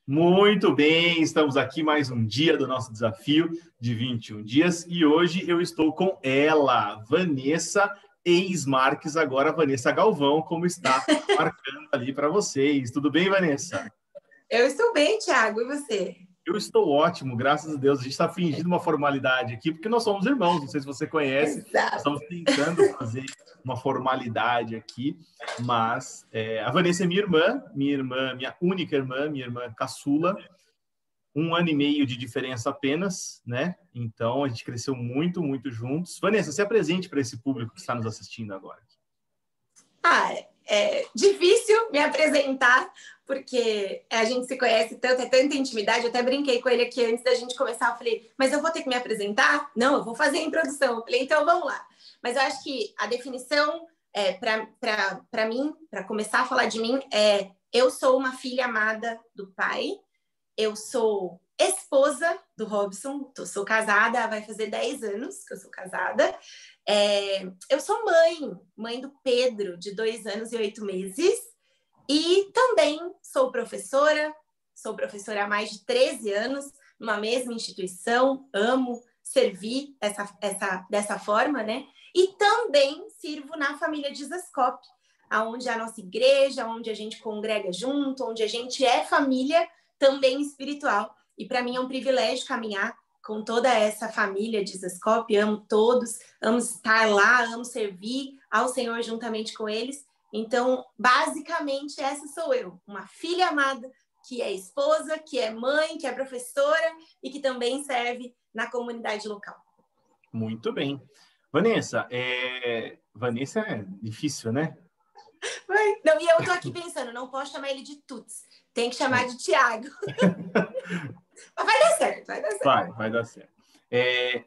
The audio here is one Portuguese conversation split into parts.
Muito bem, estamos aqui mais um dia do nosso desafio de 21 dias e hoje eu estou com ela, Vanessa ex-Marques, agora Vanessa Galvão, como está marcando ali para vocês. Tudo bem, Vanessa? Eu estou bem, Thiago, e você? Eu estou ótimo, graças a Deus. A gente está fingindo uma formalidade aqui, porque nós somos irmãos, não sei se você conhece. Exato. Estamos tentando fazer uma formalidade aqui, mas a Vanessa é minha única irmã, minha irmã caçula, 1 ano e meio de diferença apenas, né? Então, a gente cresceu muito, muito juntos. Vanessa, se apresente para esse público que está nos assistindo agora. É difícil me apresentar, porque a gente se conhece tanto, é tanta intimidade. Eu até brinquei com ele aqui antes da gente começar. Eu falei, mas eu vou ter que me apresentar? Não, eu vou fazer a introdução. Eu falei, então vamos lá. Mas eu acho que a definição, para mim, para começar a falar de mim, eu sou uma filha amada do pai, eu sou esposa do Robson, sou casada, vai fazer 10 anos que eu sou casada. Eu sou mãe do Pedro, de 2 anos e 8 meses, e também sou professora há mais de 13 anos, numa mesma instituição, amo servir dessa forma, né? E também sirvo na família Dizascope, onde é a nossa igreja, onde a gente congrega junto, onde a gente é família também espiritual. E para mim é um privilégio caminhar com toda essa família de Dizascope, amo todos, amo estar lá, amo servir ao Senhor juntamente com eles. Então, basicamente, essa sou eu, uma filha amada, que é esposa, que é mãe, que é professora e que também serve na comunidade local. Muito bem. Vanessa, Vanessa é difícil, né? Não, e eu tô aqui pensando, não posso chamar ele de Tuts, tem que chamar de Thiago. Mas vai dar certo, vai dar certo. Vai dar certo.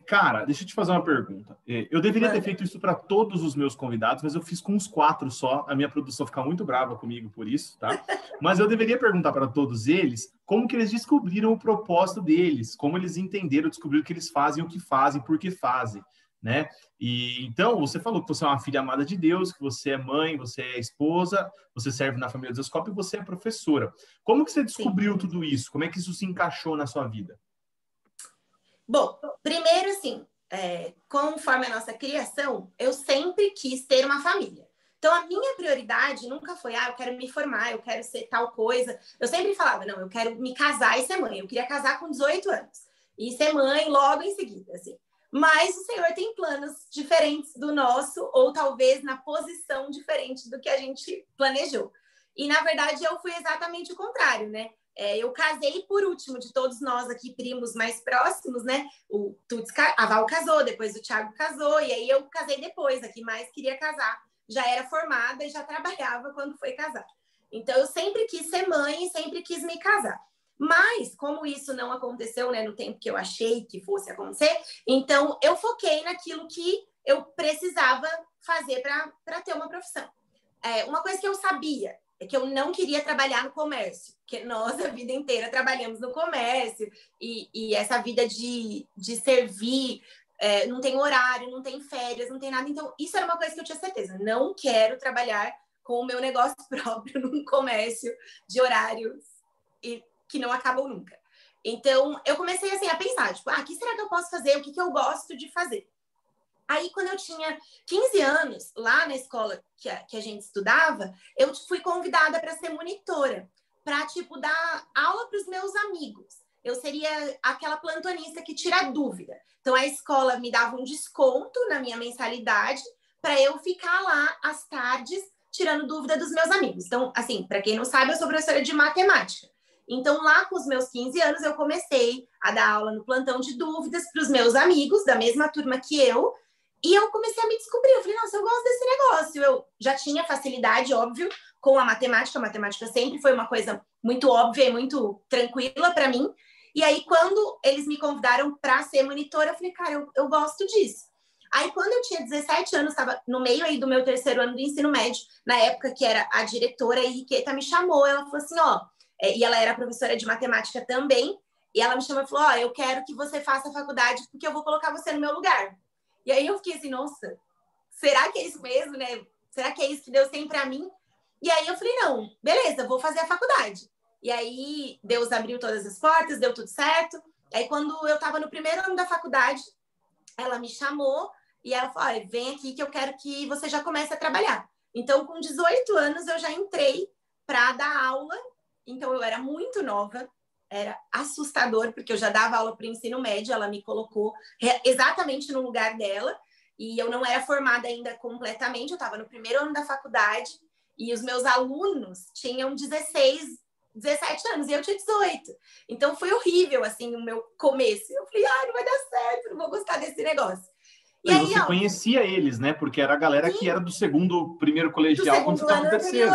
Cara, deixa eu te fazer uma pergunta. Eu deveria ter feito isso para todos os meus convidados, mas eu fiz com uns 4 só. A minha produção fica muito brava comigo por isso, tá? Mas eu deveria perguntar para todos eles como que eles descobriram o propósito deles, como eles entenderam, descobriram o que eles fazem, o que fazem, por que fazem, né? E então, você falou que você é uma filha amada de Deus, que você é mãe, você é esposa, você serve na família Dizascope e você é professora. Como que você descobriu tudo isso? Como é que isso se encaixou na sua vida? Bom, primeiro, assim, conforme a nossa criação, eu sempre quis ter uma família. Então, a minha prioridade nunca foi, eu quero me formar, eu quero ser tal coisa. Eu sempre falava, não, eu quero me casar e ser mãe. Eu queria casar com 18 anos e ser mãe logo em seguida, assim. Mas o Senhor tem planos diferentes do nosso, ou talvez na posição diferente do que a gente planejou. E, na verdade, eu fui exatamente o contrário, né? Eu casei por último de todos nós aqui, primos mais próximos, né? A Val casou, depois o Thiago casou, e aí eu casei depois, a que mais queria casar. Já era formada e já trabalhava quando foi casar. Então, eu sempre quis ser mãe e sempre quis me casar. Mas, como isso não aconteceu, né, no tempo que eu achei que fosse acontecer, então eu foquei naquilo que eu precisava fazer para ter uma profissão. Uma coisa que eu sabia é que eu não queria trabalhar no comércio, porque nós a vida inteira trabalhamos no comércio e essa vida de servir, não tem horário, não tem férias, não tem nada. Então, isso era uma coisa que eu tinha certeza. Não quero trabalhar com o meu negócio próprio num comércio de horários e que não acabam nunca. Então, eu comecei assim a pensar, tipo, o que será que eu posso fazer? O que eu gosto de fazer? Aí, quando eu tinha 15 anos, lá na escola que a gente estudava, eu fui convidada para ser monitora, para, tipo, dar aula para os meus amigos. Eu seria aquela plantonista que tira dúvida. Então, a escola me dava um desconto na minha mensalidade para eu ficar lá às tardes tirando dúvida dos meus amigos. Então, assim, para quem não sabe, eu sou professora de matemática. Então, lá com os meus 15 anos, eu comecei a dar aula no plantão de dúvidas para os meus amigos, da mesma turma que eu, e eu comecei a me descobrir. Eu falei, nossa, eu gosto desse negócio. Eu já tinha facilidade, óbvio, com a matemática. A matemática sempre foi uma coisa muito óbvia e muito tranquila para mim. E aí, quando eles me convidaram para ser monitora, eu falei, cara, eu gosto disso. Aí, quando eu tinha 17 anos, estava no meio aí do meu 3º ano do ensino médio, na época que era a diretora, a Henriqueta me chamou. Ela falou assim, e ela era professora de matemática também, e ela me chamou e falou, eu quero que você faça a faculdade porque eu vou colocar você no meu lugar. E aí eu fiquei assim, nossa, será que é isso mesmo, né? Será que é isso que Deus tem para mim? E aí eu falei, não, beleza, vou fazer a faculdade. E aí Deus abriu todas as portas, deu tudo certo. Aí quando eu estava no primeiro ano da faculdade, ela me chamou e ela falou, olha, vem aqui que eu quero que você já comece a trabalhar. Então, com 18 anos, eu já entrei para dar aula. Então, eu era muito nova, era assustador, porque eu já dava aula para o ensino médio, ela me colocou exatamente no lugar dela, e eu não era formada ainda completamente, eu estava no primeiro ano da faculdade, e os meus alunos tinham 16, 17 anos, e eu tinha 18. Então, foi horrível, assim, o meu começo. Eu falei, não vai dar certo, não vou gostar desse negócio. E aí, você conhecia eles, né? Porque era a galera que era do primeiro colegial, quando você estava no terceiro.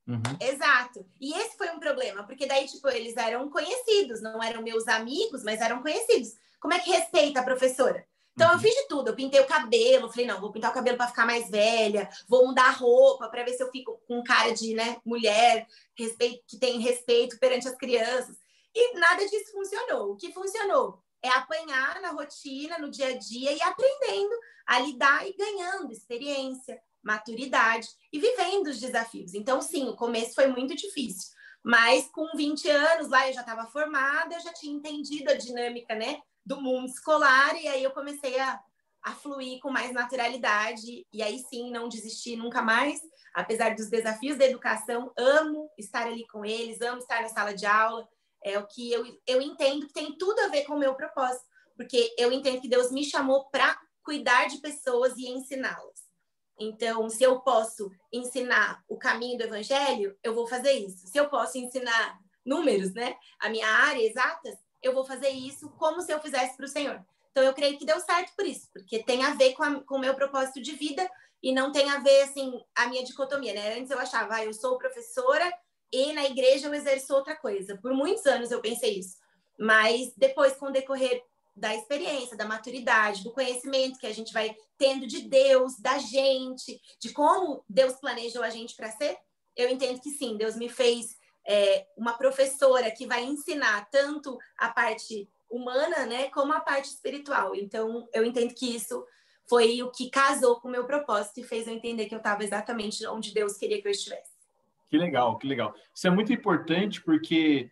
Uhum. Exato. E esse foi um problema, porque daí, tipo, eles eram conhecidos, não eram meus amigos, mas eram conhecidos. Como é que respeita a professora? Então, eu fiz de tudo. Eu pintei o cabelo, falei, não, vou pintar o cabelo para ficar mais velha, vou mudar a roupa para ver se eu fico com cara de, né, mulher, que tem respeito perante as crianças. E nada disso funcionou. O que funcionou é apanhar na rotina, no dia a dia e aprendendo a lidar e ganhando experiência, maturidade e vivendo os desafios. Então, sim, o começo foi muito difícil. Mas com 20 anos lá eu já estava formada, eu já tinha entendido a dinâmica, né, do mundo escolar, e aí eu comecei a fluir com mais naturalidade, e aí sim, não desisti nunca mais, apesar dos desafios da educação, amo estar ali com eles, amo estar na sala de aula, é o que eu entendo que tem tudo a ver com o meu propósito, porque eu entendo que Deus me chamou para cuidar de pessoas e ensiná-las. Então, se eu posso ensinar o caminho do evangelho, eu vou fazer isso. Se eu posso ensinar números, né, a minha área exatas, eu vou fazer isso como se eu fizesse para o Senhor. Então, eu creio que deu certo por isso, porque tem a ver com o meu propósito de vida e não tem a ver, assim, a minha dicotomia, né? Antes eu achava, eu sou professora e na igreja eu exerço outra coisa. Por muitos anos eu pensei isso. Mas depois, com o decorrer da experiência, da maturidade, do conhecimento que a gente vai tendo de Deus, da gente, de como Deus planejou a gente para ser, eu entendo que sim, Deus me fez uma professora que vai ensinar tanto a parte humana, né, como a parte espiritual. Então, eu entendo que isso foi o que casou com o meu propósito e fez eu entender que eu estava exatamente onde Deus queria que eu estivesse. Que legal, que legal. Isso é muito importante porque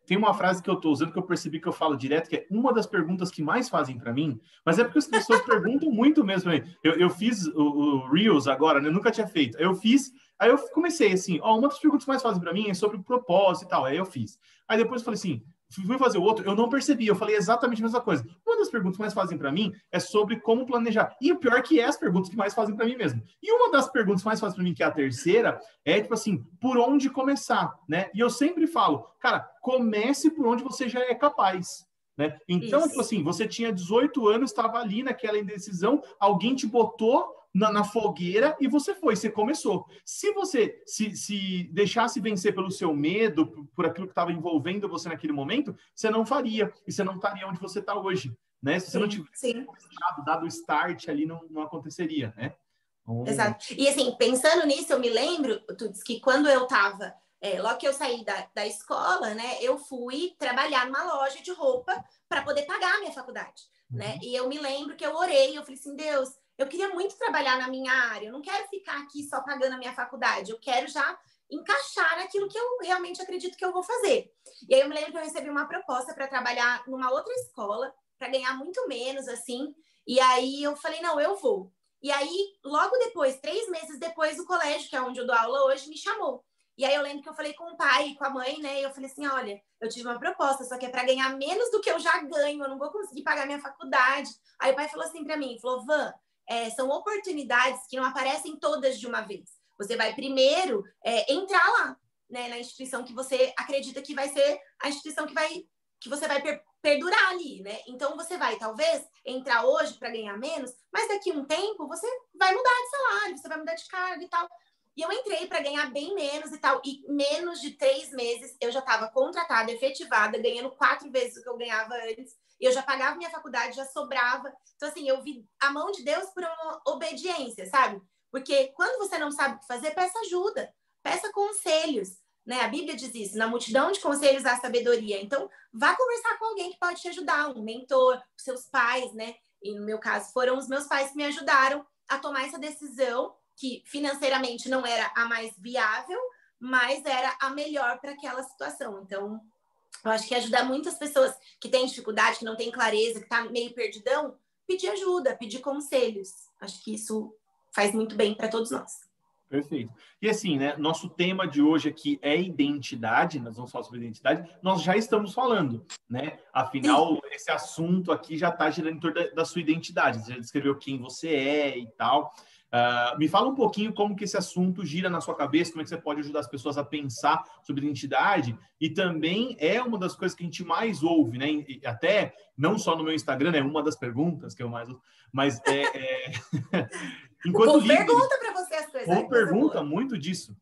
tem uma frase que eu estou usando que eu percebi que eu falo direto, que é uma das perguntas que mais fazem para mim, mas é porque as pessoas perguntam muito mesmo. Eu fiz o Reels agora, né? Eu nunca tinha feito. Eu fiz, aí eu comecei assim, uma das perguntas que mais fazem para mim é sobre o propósito e tal. Aí eu fiz. Aí depois eu falei assim, fui fazer o outro, eu não percebi, eu falei exatamente a mesma coisa. Uma das perguntas que mais fazem para mim é sobre como planejar. E o pior é que é as perguntas que mais fazem para mim mesmo. E uma das perguntas que mais fazem para mim, que é a terceira, é tipo assim, por onde começar, né? E eu sempre falo, cara, comece por onde você já é capaz. Né? Então, tipo assim, você tinha 18 anos, estava ali naquela indecisão, alguém te botou na fogueira e você foi, você começou. Se você se deixasse vencer pelo seu medo, por aquilo que estava envolvendo você naquele momento, você não faria, e você não estaria onde você está hoje. Né? Se você não tivesse dado o start ali, não aconteceria. Né? Exato. E assim, pensando nisso, eu me lembro, Tuts, que quando eu estava logo que eu saí da escola, né, eu fui trabalhar numa loja de roupa para poder pagar a minha faculdade, né? E eu me lembro que eu orei, eu falei assim, Deus, eu queria muito trabalhar na minha área, eu não quero ficar aqui só pagando a minha faculdade, eu quero já encaixar naquilo que eu realmente acredito que eu vou fazer. E aí eu me lembro que eu recebi uma proposta para trabalhar numa outra escola, para ganhar muito menos, assim, e aí eu falei, não, eu vou. E aí, logo depois, 3 meses depois, o colégio, que é onde eu dou aula hoje, me chamou. E aí eu lembro que eu falei com o pai e com a mãe, né? E eu falei assim, olha, eu tive uma proposta, só que é para ganhar menos do que eu já ganho, eu não vou conseguir pagar minha faculdade. Aí o pai falou assim para mim, falou, Van, são oportunidades que não aparecem todas de uma vez. Você vai primeiro entrar lá, né? Na instituição que você acredita que vai ser a instituição que você vai perdurar ali, né? Então você vai, talvez, entrar hoje para ganhar menos, mas daqui a um tempo você vai mudar de salário, você vai mudar de cargo e tal. E eu entrei para ganhar bem menos e tal. E menos de 3 meses eu já estava contratada, efetivada, ganhando 4 vezes o que eu ganhava antes. E eu já pagava minha faculdade, já sobrava. Então, assim, eu vi a mão de Deus por uma obediência, sabe? Porque quando você não sabe o que fazer, peça ajuda, peça conselhos. Né? A Bíblia diz isso, na multidão de conselhos há sabedoria. Então, vá conversar com alguém que pode te ajudar, um mentor, seus pais, né? E no meu caso, foram os meus pais que me ajudaram a tomar essa decisão, que financeiramente não era a mais viável, mas era a melhor para aquela situação. Então, eu acho que ajuda muitas pessoas que têm dificuldade, que não têm clareza, que tá meio perdidão, pedir ajuda, pedir conselhos. Acho que isso faz muito bem para todos nós. Perfeito. E assim, né? Nosso tema de hoje aqui é identidade, nós vamos falar sobre identidade, nós já estamos falando, né? Afinal, Sim. esse assunto aqui já está girando em torno da sua identidade, você já descreveu quem você é e tal. Me fala um pouquinho como que esse assunto gira na sua cabeça, como é que você pode ajudar as pessoas a pensar sobre identidade, e também é uma das coisas que a gente mais ouve, né? E até, não só no meu Instagram, é uma das perguntas que eu mais ouço, mas O enquanto povo líder, pergunta para você as coisas. ou Coisa pergunta boa. muito disso.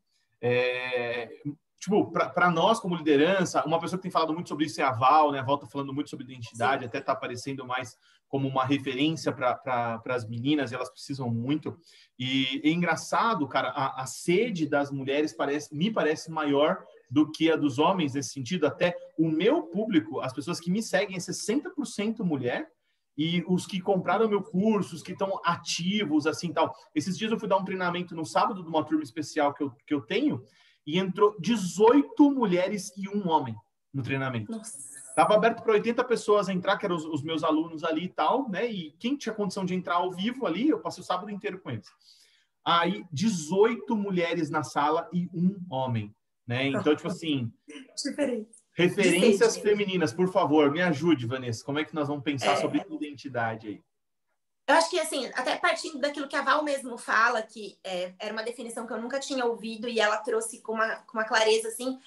Tipo, para nós como liderança, uma pessoa que tem falado muito sobre isso é a Val, né? A Val está falando muito sobre identidade, até está aparecendo mais como uma referência para as meninas, e elas precisam muito. E é engraçado, cara, a sede das mulheres me parece maior do que a dos homens nesse sentido. Até o meu público, as pessoas que me seguem, é 60% mulher, e os que compraram meu curso, os que estão ativos, assim, tal. Esses dias eu fui dar um treinamento no sábado de uma turma especial que eu tenho, e entrou 18 mulheres e um homem no treinamento. Nossa. Estava aberto para 80 pessoas entrar, que eram os meus alunos ali e tal, né? E quem tinha condição de entrar ao vivo ali, eu passei o sábado inteiro com eles. Aí, 18 mulheres na sala e um homem, né? Então, tipo assim... Diferente. Referências femininas, por favor, me ajude, Vanessa. Como é que nós vamos pensar sobre identidade aí? Eu acho que, assim, até partindo daquilo que a Val mesmo fala, que era uma definição que eu nunca tinha ouvido e ela trouxe com uma clareza, assim,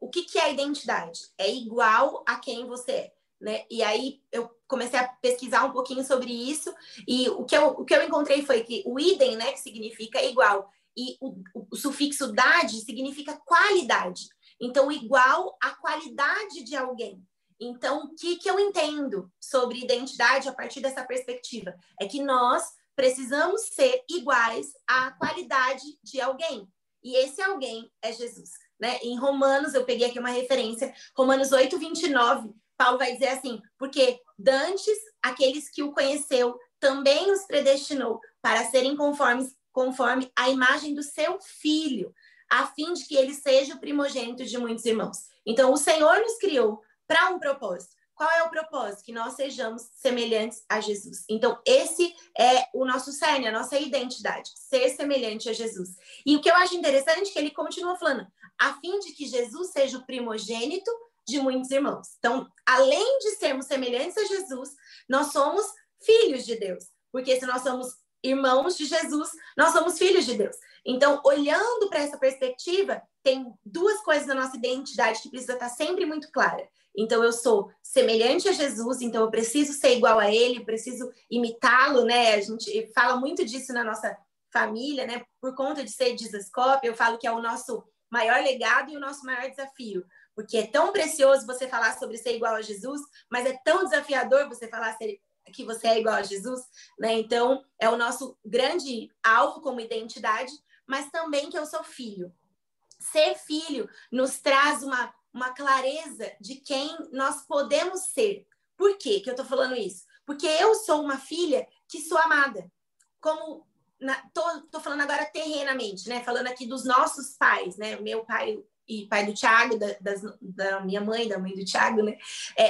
o que é a identidade? É igual a quem você é, né? E aí eu comecei a pesquisar um pouquinho sobre isso e o que eu encontrei foi que o idem, né, que significa igual, e o sufixo dade significa qualidade. Então, igual à qualidade de alguém. Então, o que eu entendo sobre identidade a partir dessa perspectiva? É que nós precisamos ser iguais à qualidade de alguém. E esse alguém é Jesus. Né? Em Romanos, eu peguei aqui uma referência, Romanos 8, 29, Paulo vai dizer assim, porque dantes aqueles que o conheceu também os predestinou para serem conforme a imagem do seu filho, a fim de que ele seja o primogênito de muitos irmãos. Então, o Senhor nos criou para um propósito. Qual é o propósito? Que nós sejamos semelhantes a Jesus. Então, esse é o nosso cerne, a nossa identidade, ser semelhante a Jesus. E o que eu acho interessante é que ele continua falando, a fim de que Jesus seja o primogênito de muitos irmãos. Então, além de sermos semelhantes a Jesus, nós somos filhos de Deus. Porque se nós somos irmãos de Jesus, nós somos filhos de Deus. Então, olhando para essa perspectiva, tem duas coisas na nossa identidade que precisa estar sempre muito clara. Então, eu sou semelhante a Jesus, então eu preciso ser igual a ele, preciso imitá-lo, né? A gente fala muito disso na nossa família, né? Por conta de ser Jesuscope, eu falo que é o nosso maior legado e o nosso maior desafio. Porque é tão precioso você falar sobre ser igual a Jesus, mas é tão desafiador você falar que você é igual a Jesus, né? Então, é o nosso grande alvo como identidade, mas também que eu sou filho. Ser filho nos traz uma clareza de quem nós podemos ser. Por quê que eu tô falando isso? Porque eu sou uma filha que sou amada. Como tô falando agora terrenamente, né? Falando aqui dos nossos pais, né? Meu pai e pai do Thiago, da minha mãe, da mãe do Thiago, né?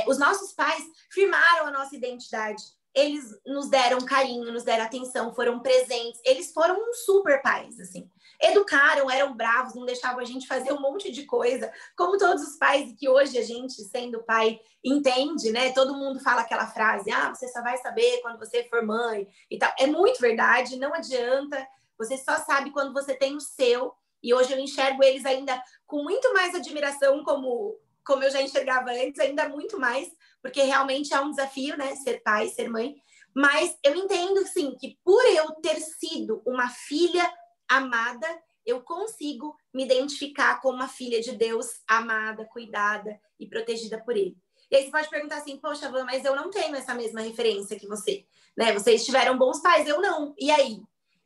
Os nossos pais firmaram a nossa identidade. Eles nos deram carinho, nos deram atenção, foram presentes. Eles foram uns super pais, assim. Educaram, eram bravos, não deixavam a gente fazer um monte de coisa, como todos os pais que hoje a gente, sendo pai, entende, né? Todo mundo fala aquela frase, você só vai saber quando você for mãe e tal. É muito verdade, não adianta. Você só sabe quando você tem o seu. E hoje eu enxergo eles ainda com muito mais admiração, como eu já enxergava antes, ainda muito mais, porque realmente é um desafio, né? Ser pai, ser mãe. Mas eu entendo, sim, que por eu ter sido uma filha amada, eu consigo me identificar como uma filha de Deus, amada, cuidada e protegida por ele. E aí você pode perguntar assim, poxa, Van, mas eu não tenho essa mesma referência que você, né? Vocês tiveram bons pais, eu não. E aí?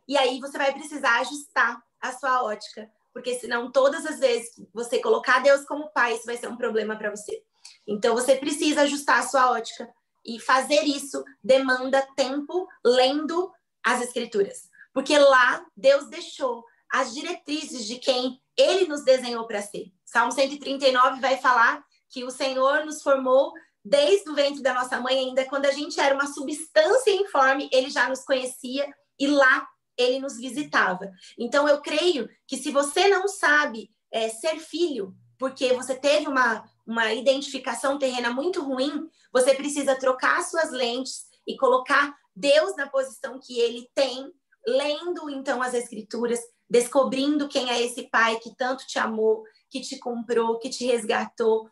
E aí você vai precisar ajustar a sua ótica, porque senão todas as vezes que você colocar Deus como pai, isso vai ser um problema para você. Então você precisa ajustar a sua ótica e fazer isso demanda tempo lendo as escrituras. Porque lá Deus deixou as diretrizes de quem Ele nos desenhou para ser. Salmo 139 vai falar que o Senhor nos formou desde o ventre da nossa mãe, ainda quando a gente era uma substância informe, ele já nos conhecia e lá ele nos visitava. Então, eu creio que se você não sabe ser filho, porque você teve uma identificação terrena muito ruim, você precisa trocar suas lentes e colocar Deus na posição que ele tem, lendo, então, as Escrituras, descobrindo quem é esse pai que tanto te amou, que te comprou, que te resgatou.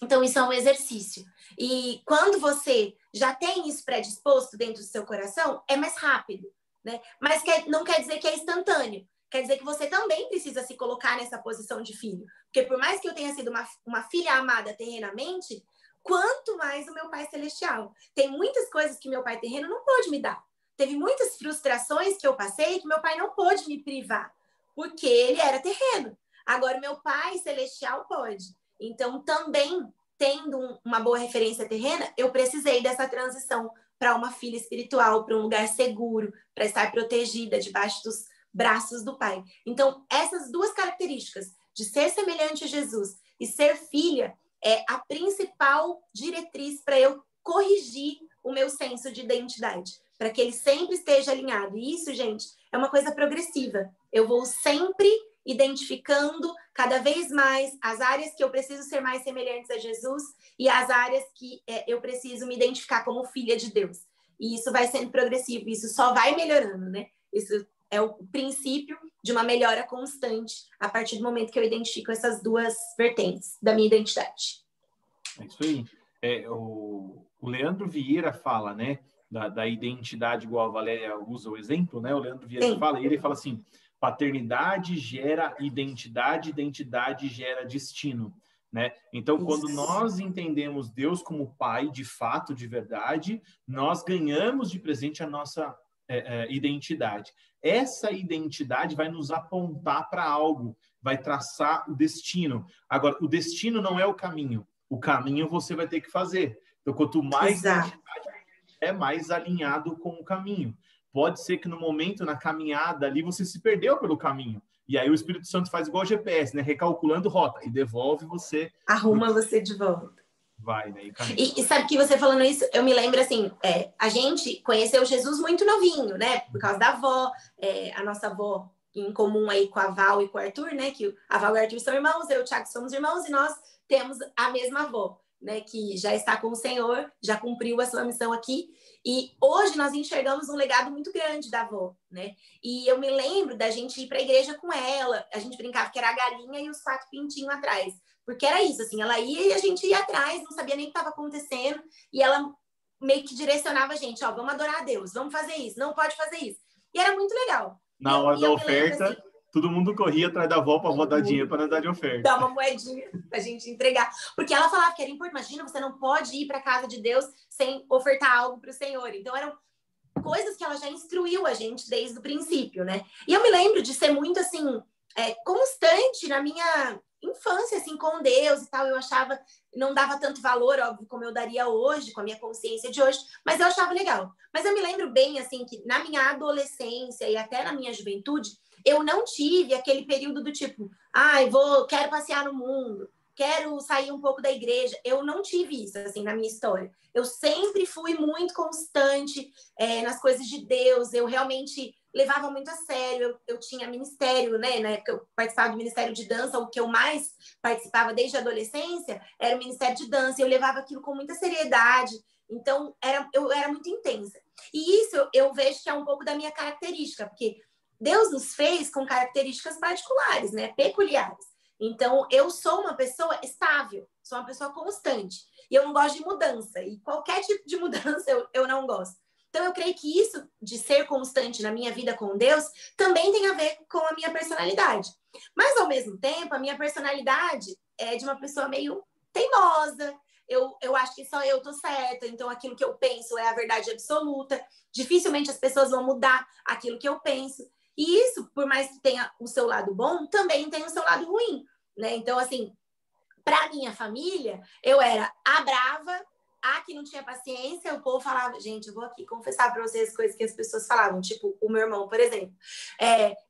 Então, isso é um exercício. E quando você já tem isso predisposto dentro do seu coração, é mais rápido, né? Mas não quer dizer que é instantâneo. Quer dizer que você também precisa se colocar nessa posição de filho. Porque por mais que eu tenha sido uma filha amada terrenamente, quanto mais o meu Pai Celestial. Tem muitas coisas que meu pai terreno não pôde me dar. Teve muitas frustrações que eu passei que meu pai não pôde me privar, porque ele era terreno. Agora, meu Pai Celestial pode. Então, também, tendo uma boa referência terrena, eu precisei dessa transição para uma filha espiritual, para um lugar seguro, para estar protegida debaixo dos braços do Pai. Então, essas duas características, de ser semelhante a Jesus e ser filha, é a principal diretriz para eu corrigir o meu senso de identidade, para que ele sempre esteja alinhado. E isso, gente, é uma coisa progressiva. Eu vou sempre identificando cada vez mais as áreas que eu preciso ser mais semelhantes a Jesus e as áreas que eu preciso me identificar como filha de Deus. E isso vai sendo progressivo, isso só vai melhorando, né? Isso é o princípio de uma melhora constante a partir do momento que eu identifico essas duas vertentes da minha identidade. É isso aí. O Leandro Vieira fala, né, da identidade, igual a Valéria usa o exemplo, né? O Leandro Vieira fala, ele fala assim: paternidade gera identidade, identidade gera destino, né? Então, quando nós entendemos Deus como Pai, de fato, de verdade, nós ganhamos de presente a nossa identidade. Essa identidade vai nos apontar para algo, vai traçar o destino. Agora, o destino não é o caminho você vai ter que fazer. Então, quanto mais identidade mais alinhado com o caminho. Pode ser que no momento, na caminhada ali, você se perdeu pelo caminho. E aí o Espírito Santo faz igual o GPS, né? Recalculando rota e devolve você. Arruma você de volta. Vai, né? E sabe que você falando isso, eu me lembro assim, a gente conheceu Jesus muito novinho, né? Por causa da avó, a nossa avó em comum aí com a Val e com o Arthur, né? Que a Val e o Arthur são irmãos, eu e o Thiago somos irmãos e nós temos a mesma avó, né? Que já está com o Senhor, já cumpriu a sua missão aqui. E hoje nós enxergamos um legado muito grande da avó, né? E eu me lembro da gente ir para a igreja com ela, a gente brincava que era a galinha e os 4 pintinhos atrás. Porque era isso, assim, ela ia e a gente ia atrás, não sabia nem o que estava acontecendo, e ela meio que direcionava a gente, ó, vamos adorar a Deus, vamos fazer isso, não pode fazer isso. E era muito legal. Na hora da oferta, lembro, assim, todo mundo corria atrás da avó para dar dinheiro para dar de oferta. Dar uma moedinha para a gente entregar. Porque ela falava que era importante, imagina, você não pode ir para a casa de Deus sem ofertar algo para o Senhor. Então, eram coisas que ela já instruiu a gente desde o princípio, né? E eu me lembro de ser muito, assim, constante na minha infância, assim, com Deus e tal. Eu achava, não dava tanto valor, óbvio, como eu daria hoje, com a minha consciência de hoje, mas eu achava legal. Mas eu me lembro bem, assim, que na minha adolescência e até na minha juventude, eu não tive aquele período do tipo, quero passear no mundo, quero sair um pouco da igreja. Eu não tive isso, assim, na minha história. Eu sempre fui muito constante nas coisas de Deus. Eu realmente levava muito a sério. Eu tinha ministério, né? Na época eu participava do Ministério de Dança. O que eu mais participava desde a adolescência era o Ministério de Dança. Eu levava aquilo com muita seriedade. Então, eu era muito intensa. E isso eu vejo que é um pouco da minha característica, porque Deus nos fez com características particulares, né? Peculiares. Então, eu sou uma pessoa estável, sou uma pessoa constante. E eu não gosto de mudança. E qualquer tipo de mudança eu não gosto. Então, eu creio que isso de ser constante na minha vida com Deus também tem a ver com a minha personalidade. Mas, ao mesmo tempo, a minha personalidade é de uma pessoa meio teimosa. Eu acho que só eu tô certa. Então, aquilo que eu penso é a verdade absoluta. Dificilmente as pessoas vão mudar aquilo que eu penso. E isso, por mais que tenha o seu lado bom, também tem o seu lado ruim, né? Então, assim, para minha família, eu era a brava, a que não tinha paciência, o povo falava, gente, eu vou aqui confessar para vocês coisas que as pessoas falavam, tipo o meu irmão, por exemplo,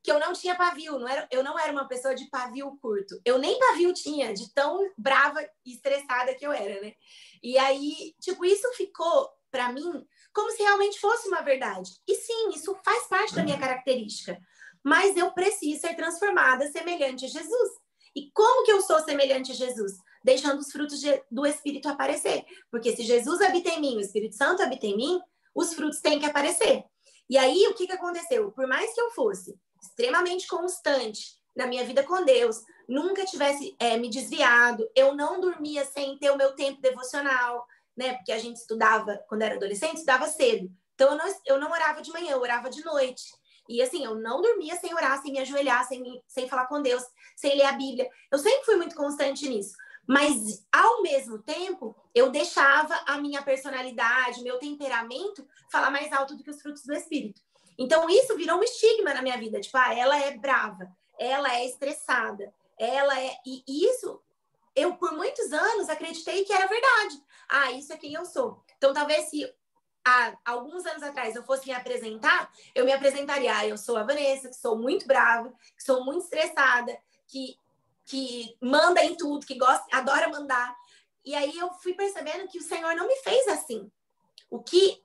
que eu não tinha pavio, eu não era uma pessoa de pavio curto, eu nem pavio tinha, de tão brava e estressada que eu era, né? E aí, tipo, isso ficou para mim como se realmente fosse uma verdade. E sim, isso faz parte da minha característica, mas eu preciso ser transformada semelhante a Jesus. E como que eu sou semelhante a Jesus? Deixando os frutos do Espírito aparecer. Porque se Jesus habita em mim, o Espírito Santo habita em mim, os frutos têm que aparecer. E aí, o que aconteceu? Por mais que eu fosse extremamente constante na minha vida com Deus, nunca tivesse me desviado, eu não dormia sem ter o meu tempo devocional, né? Porque a gente estudava, quando era adolescente, estudava cedo. Então, eu não orava de manhã, eu orava de noite. E assim, eu não dormia sem orar, sem me ajoelhar, sem falar com Deus, sem ler a Bíblia. Eu sempre fui muito constante nisso. Mas, ao mesmo tempo, eu deixava a minha personalidade, meu temperamento, falar mais alto do que os frutos do Espírito. Então, isso virou um estigma na minha vida. Tipo, ela é brava, ela é estressada, ela é... E isso, eu, por muitos anos, acreditei que era verdade. Isso é quem eu sou. Então, talvez se há alguns anos atrás eu fosse me apresentar, eu me apresentaria, eu sou a Vanessa, que sou muito brava, que sou muito estressada, que manda em tudo, que gosta, adora mandar. E aí eu fui percebendo que o Senhor não me fez assim. O que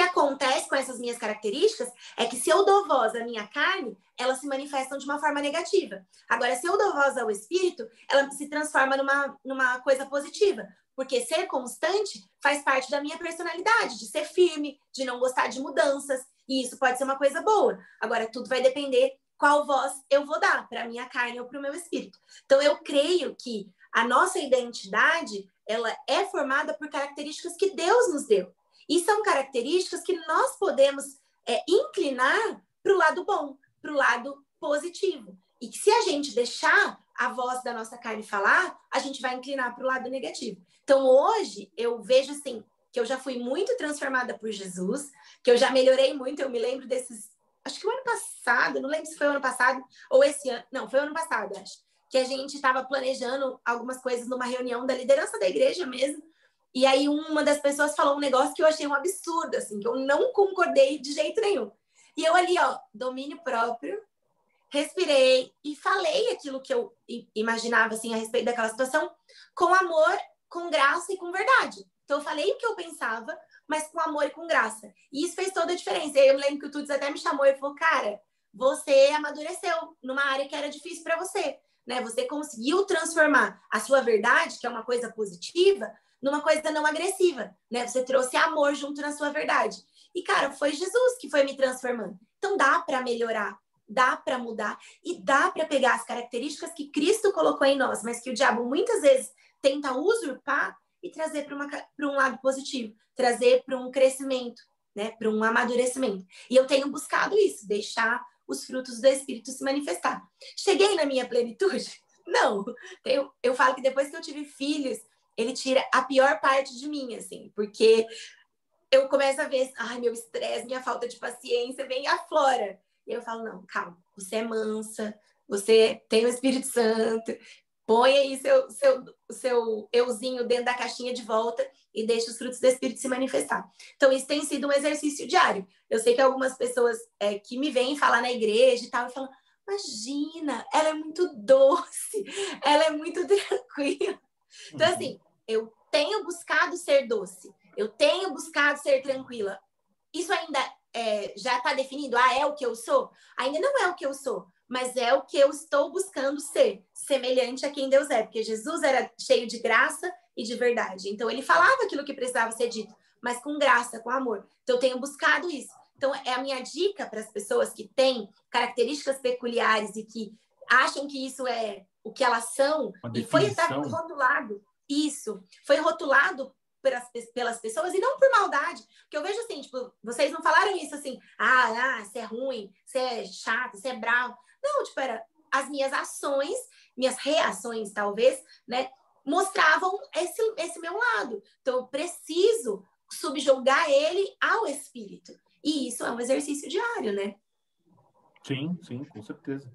acontece com essas minhas características é que se eu dou voz à minha carne, elas se manifestam de uma forma negativa. Agora, se eu dou voz ao Espírito, ela se transforma numa coisa positiva. Porque ser constante faz parte da minha personalidade, de ser firme, de não gostar de mudanças. E isso pode ser uma coisa boa. Agora, tudo vai depender qual voz eu vou dar para a minha carne ou para o meu espírito. Então, eu creio que a nossa identidade, ela é formada por características que Deus nos deu. E são características que nós podemos inclinar para o lado bom, para o lado positivo. E que se a gente deixar a voz da nossa carne falar, a gente vai inclinar para o lado negativo. Então, hoje, eu vejo assim, que eu já fui muito transformada por Jesus, que eu já melhorei muito. Eu me lembro desses... Acho que o ano passado, não lembro se foi o ano passado ou esse ano. Não, foi o ano passado, acho. Que a gente estava planejando algumas coisas numa reunião da liderança da igreja mesmo. E aí uma das pessoas falou um negócio que eu achei um absurdo, assim, que eu não concordei de jeito nenhum. E eu ali, domínio próprio, respirei e falei aquilo que eu imaginava, assim, a respeito daquela situação, com amor, com graça e com verdade. Então eu falei o que eu pensava, mas com amor e com graça. E isso fez toda a diferença. E aí eu lembro que o Tudes até me chamou e falou, cara, você amadureceu numa área que era difícil para você, né? Você conseguiu transformar a sua verdade, que é uma coisa positiva, numa coisa não agressiva, né? Você trouxe amor junto na sua verdade. E, cara, foi Jesus que foi me transformando. Então dá para melhorar, dá para mudar e dá para pegar as características que Cristo colocou em nós, mas que o diabo muitas vezes tenta usurpar e trazer para um lado positivo, trazer para um crescimento, né? Para um amadurecimento. E eu tenho buscado isso, deixar os frutos do Espírito se manifestar. Cheguei na minha plenitude? Não. Eu falo que depois que eu tive filhos, ele tira a pior parte de mim, assim, porque eu começo a ver, meu estresse, minha falta de paciência vem aflora. E eu falo, não, calma, você é mansa, você tem o Espírito Santo, põe aí o seu euzinho dentro da caixinha de volta e deixa os frutos do Espírito se manifestar. Então, isso tem sido um exercício diário. Eu sei que algumas pessoas que me vêm falar na igreja e tal, e falam, imagina, ela é muito doce, ela é muito tranquila. Então, assim, eu tenho buscado ser doce, eu tenho buscado ser tranquila. Isso ainda já está definido? É o que eu sou? Ainda não é o que eu sou, mas é o que eu estou buscando ser, semelhante a quem Deus é, porque Jesus era cheio de graça e de verdade. Então, ele falava aquilo que precisava ser dito, mas com graça, com amor. Então, eu tenho buscado isso. Então, é a minha dica para as pessoas que têm características peculiares e que acham que isso é o que elas são, e foi rotulado, isso, foi rotulado pelas pessoas e não por maldade, porque eu vejo assim, tipo, vocês não falaram isso assim, você é ruim, você é chato, você é bravo. Não, tipo, era as minhas ações, minhas reações, talvez, né, mostravam esse meu lado. Então, eu preciso subjugar ele ao espírito. E isso é um exercício diário, né? Sim, sim, com certeza.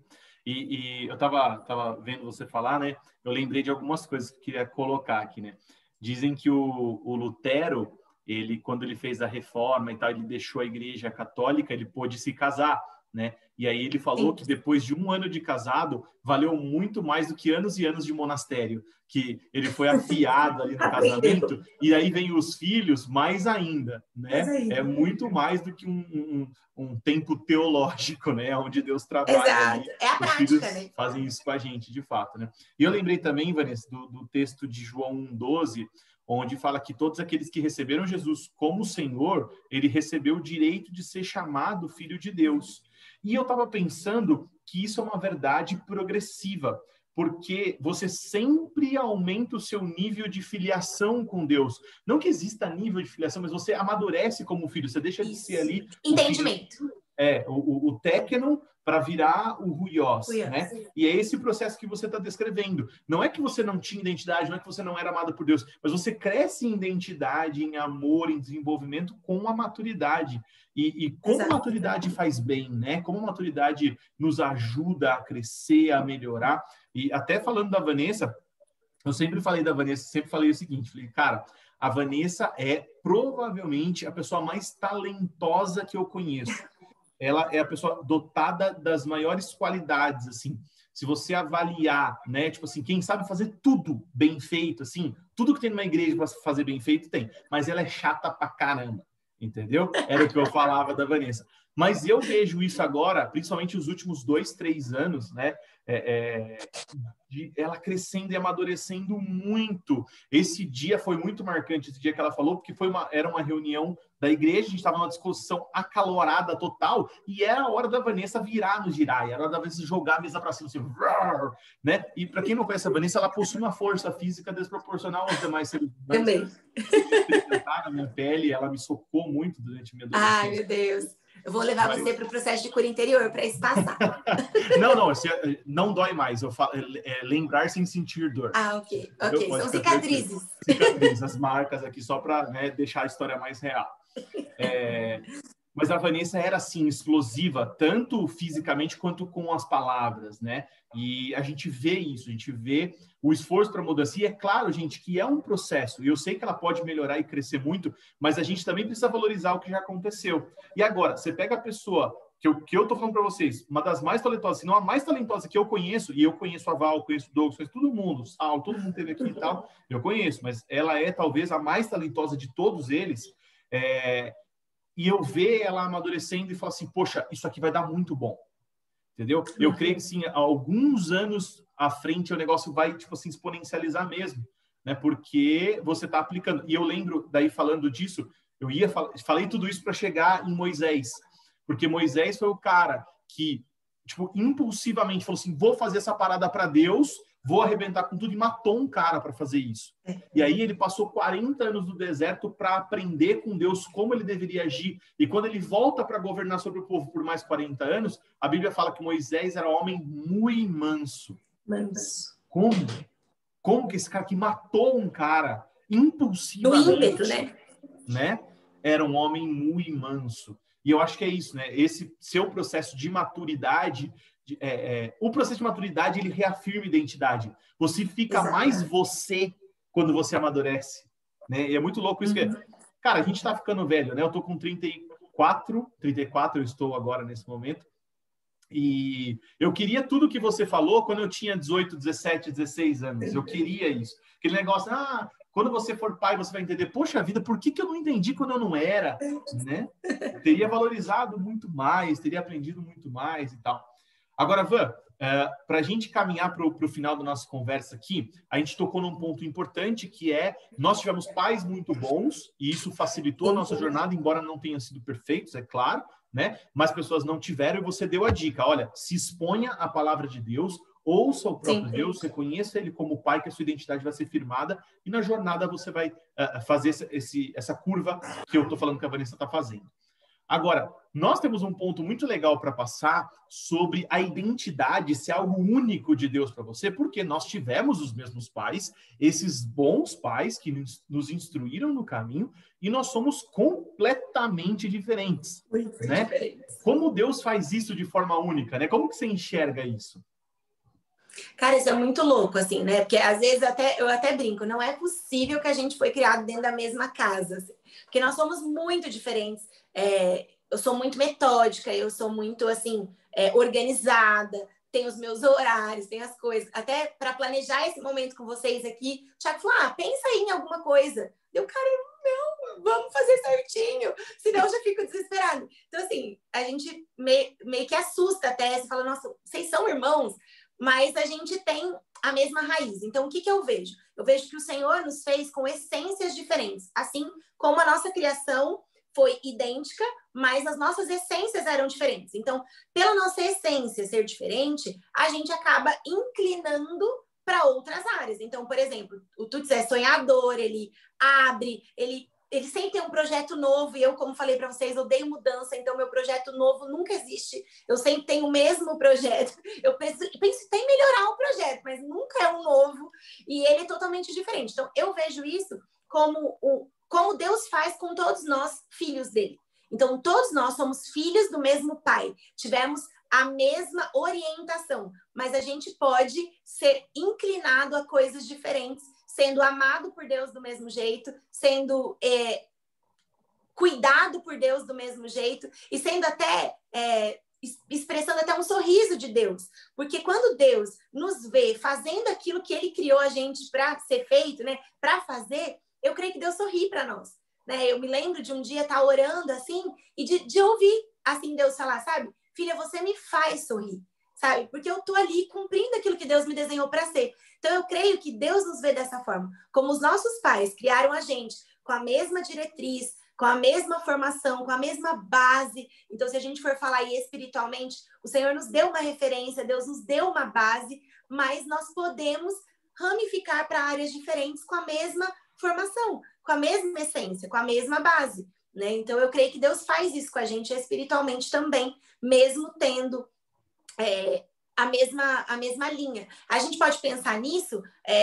E eu tava vendo você falar, né? Eu lembrei de algumas coisas que eu queria colocar aqui, né? Dizem que o Lutero, ele, quando ele fez a reforma e tal, ele deixou a igreja católica, ele pôde se casar, né? E aí ele falou que depois de 1 ano de casado, valeu muito mais do que anos e anos de monastério, que ele foi afiado ali no casamento, e aí vem os filhos, mais ainda, né? É muito mais do que um tempo teológico, né? Onde Deus trabalha. Exato. Ali, é a os prática, filhos né? fazem isso com a gente, de fato, né? E eu lembrei também, Vanessa, do texto de João 1,12, onde fala que todos aqueles que receberam Jesus como Senhor, ele recebeu o direito de ser chamado Filho de Deus. E eu estava pensando que isso é uma verdade progressiva, porque você sempre aumenta o seu nível de filiação com Deus. Não que exista nível de filiação, mas você amadurece como filho, você deixa de ser ali... Entendimento. O téquenon para virar o ruios, né? E é esse processo que você está descrevendo. Não é que você não tinha identidade, não é que você não era amado por Deus, mas você cresce em identidade, em amor, em desenvolvimento com a maturidade. E como a maturidade faz bem, né? Como a maturidade nos ajuda a crescer, a melhorar. E até falando da Vanessa, eu sempre falei da Vanessa, sempre falei o seguinte, falei, cara, a Vanessa é provavelmente a pessoa mais talentosa que eu conheço. Ela é a pessoa dotada das maiores qualidades, assim. Se você avaliar, né, tipo assim, quem sabe fazer tudo bem feito, assim, tudo que tem numa igreja para fazer bem feito tem, mas ela é chata pra caramba, entendeu? Era o que eu falava da Vanessa. Mas eu vejo isso agora, principalmente os últimos 2, 3 anos, né, de ela crescendo e amadurecendo muito. Esse dia foi muito marcante, esse dia que ela falou, porque era uma reunião da igreja, a gente estava numa discussão acalorada total, e era a hora da Vanessa virar no girai, era a hora da Vanessa jogar a mesa para cima, assim, né? E para quem não conhece a Vanessa, ela possui uma força física desproporcional aos demais seres humanos. Também. Na minha pele, ela me socou muito durante a minha adolescência. Ai, meu Deus. Eu vou levar você para o processo de cura interior para isso passar. Não dói mais. Eu falo, lembrar sem sentir dor. Ah, ok. São cicatrizes. Cicatrizes, as marcas aqui, só para, né, deixar a história mais real. Mas a Vanessa era, assim, explosiva, tanto fisicamente quanto com as palavras, né? E a gente vê isso, a gente vê o esforço para mudança. E é claro, gente, que é um processo. E eu sei que ela pode melhorar e crescer muito, mas a gente também precisa valorizar o que já aconteceu. E agora, você pega a pessoa que eu tô falando para vocês, uma das mais talentosas, se não a mais talentosa que eu conheço, e eu conheço a Val, conheço o Douglas, conheço todo mundo, Saulo, todo mundo teve aqui e tal, eu conheço, mas ela é talvez a mais talentosa de todos eles, e eu ver ela amadurecendo e falar assim, poxa, isso aqui vai dar muito bom, entendeu? Eu creio que sim, há alguns anos à frente o negócio vai, tipo assim, exponencializar mesmo, né? Porque você está aplicando. E eu lembro, daí falando disso, falei tudo isso para chegar em Moisés, porque Moisés foi o cara que, tipo, impulsivamente falou assim, vou fazer essa parada para Deus, vou arrebentar com tudo, e matou um cara para fazer isso. E aí ele passou 40 anos no deserto para aprender com Deus como ele deveria agir. E quando ele volta para governar sobre o povo por mais 40 anos, a Bíblia fala que Moisés era um homem muito manso. Manso. Como que esse cara que matou um cara impulsivamente, do ímpeto, né? Era um homem muito manso. E eu acho que é isso, né? Esse seu processo de maturidade, o processo de maturidade, ele reafirma a identidade. Você fica mais você quando você amadurece, né? E é muito louco isso. Cara, a gente tá ficando velho, né? Eu tô com 34 eu estou agora nesse momento. E eu queria tudo que você falou quando eu tinha 18, 17, 16 anos. Eu queria isso. Aquele negócio, quando você for pai, você vai entender, poxa vida, por que eu não entendi quando eu não era, né? Teria valorizado muito mais, teria aprendido muito mais e tal. Agora, Van, para a gente caminhar para o final da nossa conversa aqui, a gente tocou num ponto importante, que é, nós tivemos pais muito bons, e isso facilitou a nossa jornada, embora não tenham sido perfeitos, é claro, né? Mas pessoas não tiveram, e você deu a dica, olha, se exponha à palavra de Deus, ouça o próprio Deus, reconheça ele como pai, que a sua identidade vai ser firmada, e na jornada você vai fazer essa curva que eu estou falando que a Vanessa está fazendo. Agora, nós temos um ponto muito legal para passar sobre a identidade ser algo único de Deus para você, porque nós tivemos os mesmos pais, esses bons pais que nos instruíram no caminho, e nós somos completamente diferentes, né? Como Deus faz isso de forma única, né? Como que você enxerga isso? Cara, isso é muito louco, assim, né? Porque às vezes eu até brinco, não é possível que a gente foi criado dentro da mesma casa, assim, porque nós somos muito diferentes. Eu sou muito metódica, eu sou muito, assim, organizada, tenho os meus horários, tenho as coisas. Até para planejar esse momento com vocês aqui, o Thiago falou, pensa aí em alguma coisa. Eu, cara, não, vamos fazer certinho, senão eu já fico desesperada. Então, assim, a gente meio que assusta até, você fala, nossa, vocês são irmãos? Mas a gente tem a mesma raiz. Então, o que eu vejo? Eu vejo que o Senhor nos fez com essências diferentes, assim como a nossa criação foi idêntica, mas as nossas essências eram diferentes. Então, pela nossa essência ser diferente, a gente acaba inclinando para outras áreas. Então, por exemplo, o Tuts é sonhador, ele abre, ele sempre tem um projeto novo, e eu, como falei para vocês, odeio mudança, então meu projeto novo nunca existe. Eu sempre tenho o mesmo projeto. Eu penso até em melhorar o projeto, mas nunca é um novo, e ele é totalmente diferente. Então, eu vejo isso como Deus faz com todos nós, filhos dele. Então, todos nós somos filhos do mesmo pai. Tivemos a mesma orientação, mas a gente pode ser inclinado a coisas diferentes, sendo amado por Deus do mesmo jeito, sendo cuidado por Deus do mesmo jeito, e sendo até expressando até um sorriso de Deus. Porque quando Deus nos vê fazendo aquilo que ele criou a gente para ser feito, né, para fazer, eu creio que Deus sorri para nós. Né? Eu me lembro de um dia estar orando assim, e de ouvir assim Deus falar, sabe? Filha, você me faz sorrir, sabe? Porque eu tô ali cumprindo aquilo que Deus me desenhou para ser. Então, eu creio que Deus nos vê dessa forma. Como os nossos pais criaram a gente com a mesma diretriz, com a mesma formação, com a mesma base. Então, se a gente for falar aí espiritualmente, o Senhor nos deu uma referência, Deus nos deu uma base, mas nós podemos ramificar para áreas diferentes com a mesma formação, com a mesma essência, com a mesma base. Né? Então, eu creio que Deus faz isso com a gente espiritualmente também, mesmo tendo a mesma linha. A gente pode pensar nisso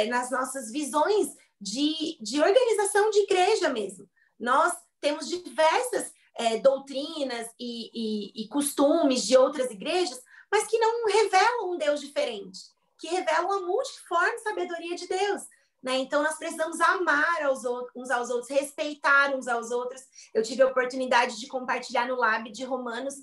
nas nossas visões de organização de igreja mesmo. Nós temos diversas doutrinas e costumes de outras igrejas, mas que não revelam um Deus diferente, que revelam a multiforme sabedoria de Deus. Né? Então, nós precisamos amar uns aos outros, respeitar uns aos outros. Eu tive a oportunidade de compartilhar no Lab de Romanos,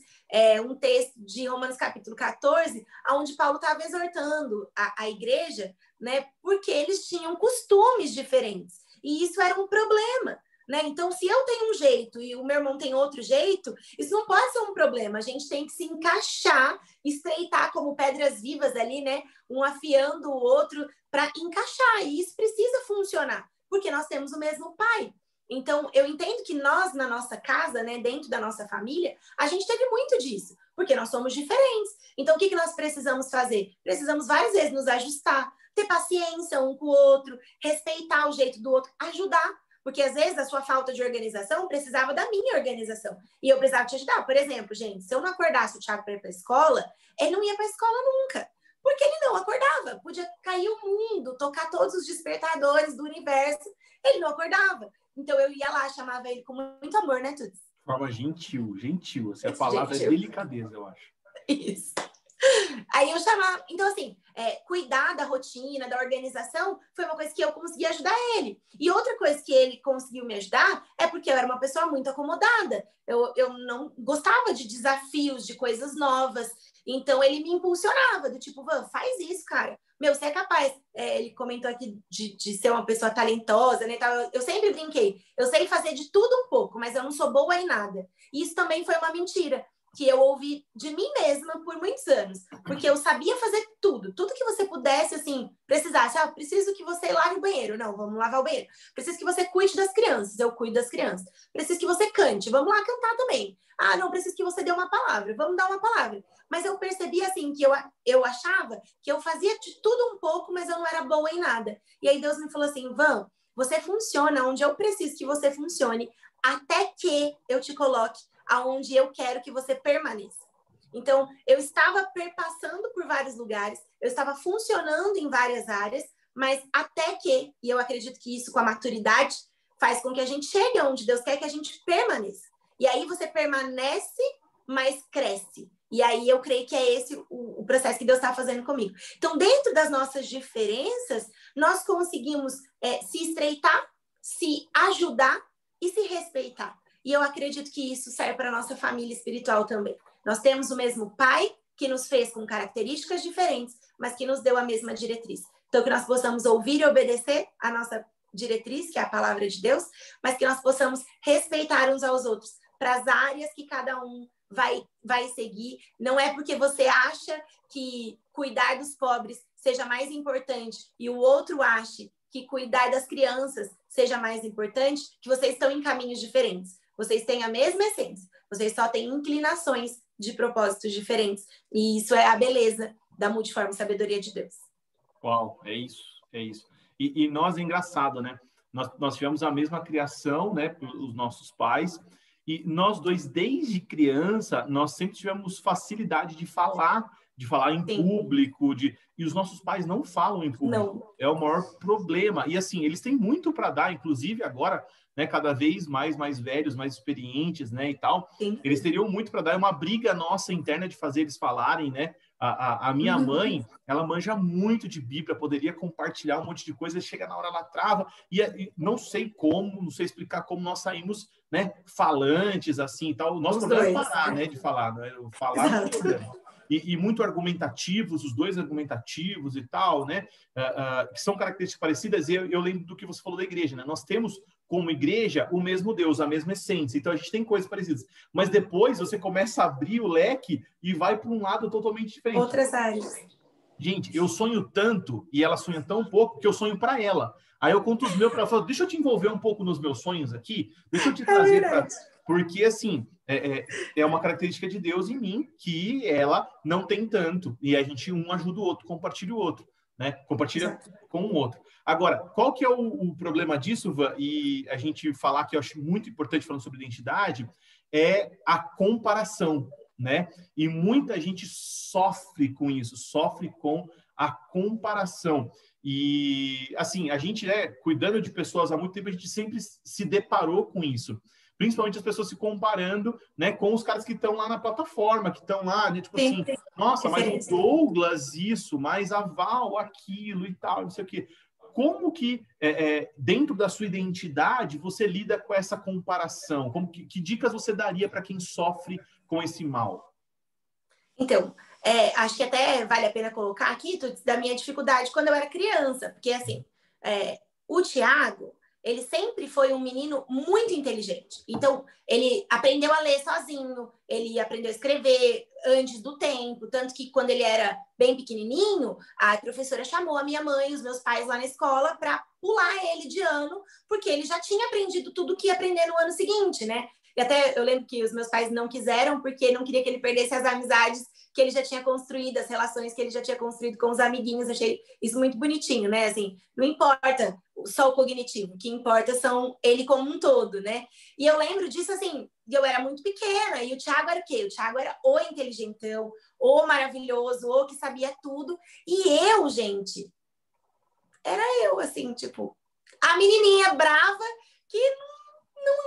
um texto de Romanos capítulo 14, onde Paulo estava exortando a igreja, né? Porque eles tinham costumes diferentes. E isso era um problema. Né? Então, se eu tenho um jeito e o meu irmão tem outro jeito, isso não pode ser um problema. A gente tem que se encaixar, estreitar como pedras vivas ali, né? Um afiando o outro para encaixar. E isso precisa funcionar, porque nós temos o mesmo pai. Então, eu entendo que nós, na nossa casa, né, dentro da nossa família, a gente teve muito disso, porque nós somos diferentes. Então, o que nós precisamos fazer? Precisamos várias vezes nos ajustar, ter paciência um com o outro, respeitar o jeito do outro, ajudar. Porque, às vezes, a sua falta de organização precisava da minha organização. E eu precisava te ajudar. Por exemplo, gente, se eu não acordasse o Thiago para ir para a escola, ele não ia para a escola nunca. Porque ele não acordava. Podia cair o mundo, tocar todos os despertadores do universo. Ele não acordava. Então, eu ia lá, chamava ele com muito amor, né, Tuts? De forma gentil, gentil. Essa palavra gentil. É delicadeza, eu acho. Isso. Aí eu chamava... Então, assim, cuidar da rotina, da organização, foi uma coisa que eu consegui ajudar ele. E outra coisa que ele conseguiu me ajudar é porque eu era uma pessoa muito acomodada. Eu não gostava de desafios, de coisas novas. Então, ele me impulsionava, do tipo, Van, faz isso, cara. Meu, você é capaz. Ele comentou aqui de ser uma pessoa talentosa, né? Eu sempre brinquei. Eu sei fazer de tudo um pouco, mas eu não sou boa em nada. E isso também foi uma mentira que eu ouvi de mim mesma por muitos anos, porque eu sabia fazer tudo que você pudesse, assim, precisasse. Preciso que você lave o banheiro. Não, vamos lavar o banheiro. Preciso que você cuide das crianças. Eu cuido das crianças. Preciso que você cante. Vamos lá cantar também. Não, preciso que você dê uma palavra. Vamos dar uma palavra. Mas eu percebi, assim, que eu achava que eu fazia de tudo um pouco, mas eu não era boa em nada. E aí Deus me falou assim, Van, você funciona onde eu preciso que você funcione, até que eu te coloque aonde eu quero que você permaneça. Então, eu estava perpassando por vários lugares, eu estava funcionando em várias áreas, mas até que, e eu acredito que isso com a maturidade faz com que a gente chegue onde Deus quer que a gente permaneça. E aí você permanece, mas cresce. E aí eu creio que é esse o processo que Deus está fazendo comigo. Então, dentro das nossas diferenças, nós conseguimos se estreitar, se ajudar e se respeitar. E eu acredito que isso serve para a nossa família espiritual também. Nós temos o mesmo Pai, que nos fez com características diferentes, mas que nos deu a mesma diretriz. Então, que nós possamos ouvir e obedecer a nossa diretriz, que é a palavra de Deus, mas que nós possamos respeitar uns aos outros para as áreas que cada um vai seguir. Não é porque você acha que cuidar dos pobres seja mais importante e o outro ache que cuidar das crianças seja mais importante, que vocês estão em caminhos diferentes. Vocês têm a mesma essência, vocês só têm inclinações de propósitos diferentes. E isso é a beleza da multiforme sabedoria de Deus. Uau, é isso, é isso. E nós, é engraçado, né? Nós tivemos a mesma criação, né? Os nossos pais. E nós dois, desde criança, nós sempre tivemos facilidade de falar em público, e os nossos pais não falam em público. Não. É o maior problema. E assim, eles têm muito para dar, inclusive agora, né, cada vez mais velhos, mais experientes, né, e tal. Sim. Eles teriam muito para dar. É uma briga nossa interna de fazer eles falarem, né? A minha mãe, ela manja muito de Bíblia, poderia compartilhar um monte de coisa, chega na hora, ela trava, e não sei explicar como nós saímos, né, falantes, assim, tal. O nosso problema é parar, né, de falar, né? Falar não é problema. E muito argumentativos, os dois argumentativos e tal, né, que são características parecidas. E eu lembro do que você falou da igreja, né? Nós temos como igreja o mesmo Deus, a mesma essência. Então a gente tem coisas parecidas. Mas depois você começa a abrir o leque e vai para um lado totalmente diferente. Outras áreas. Gente, eu sonho tanto e ela sonha tão pouco que eu sonho para ela. Aí eu conto os meus para ela, falo, deixa eu te envolver um pouco nos meus sonhos aqui, deixa eu te trazer para... Porque, assim, é uma característica de Deus em mim que ela não tem tanto. E a gente um ajuda o outro, compartilha o outro, né? Compartilha Exato. Com o outro. Agora, qual que é o problema disso, Van? E a gente falar que eu acho muito importante falando sobre identidade, é a comparação, né? E muita gente sofre com isso, sofre com a comparação. E, assim, a gente, né, cuidando de pessoas há muito tempo, a gente sempre se deparou com isso. Principalmente as pessoas se comparando, né, com os caras que estão lá na plataforma, que estão lá, né, tipo assim, nossa, mas o Douglas isso, mas a Val aquilo e tal, não sei o quê. Como que, dentro da sua identidade, você lida com essa comparação? Que dicas você daria para quem sofre com esse mal? Então, acho que até vale a pena colocar aqui da minha dificuldade quando eu era criança, porque, assim, o Thiago, ele sempre foi um menino muito inteligente. Então, ele aprendeu a ler sozinho, ele aprendeu a escrever antes do tempo, tanto que quando ele era bem pequenininho, a professora chamou a minha mãe e os meus pais lá na escola para pular ele de ano, porque ele já tinha aprendido tudo que ia aprender no ano seguinte, né? E até eu lembro que os meus pais não quiseram, porque não queria que ele perdesse as amizades que ele já tinha construído, as relações que ele já tinha construído com os amiguinhos. Achei isso muito bonitinho, né? Assim, não importa só o cognitivo, o que importa são ele como um todo, né? E eu lembro disso, assim, eu era muito pequena, e o Thiago era o quê? O Thiago era o inteligentão, o maravilhoso, o que sabia tudo. E eu, gente, era eu, assim, tipo, a menininha brava que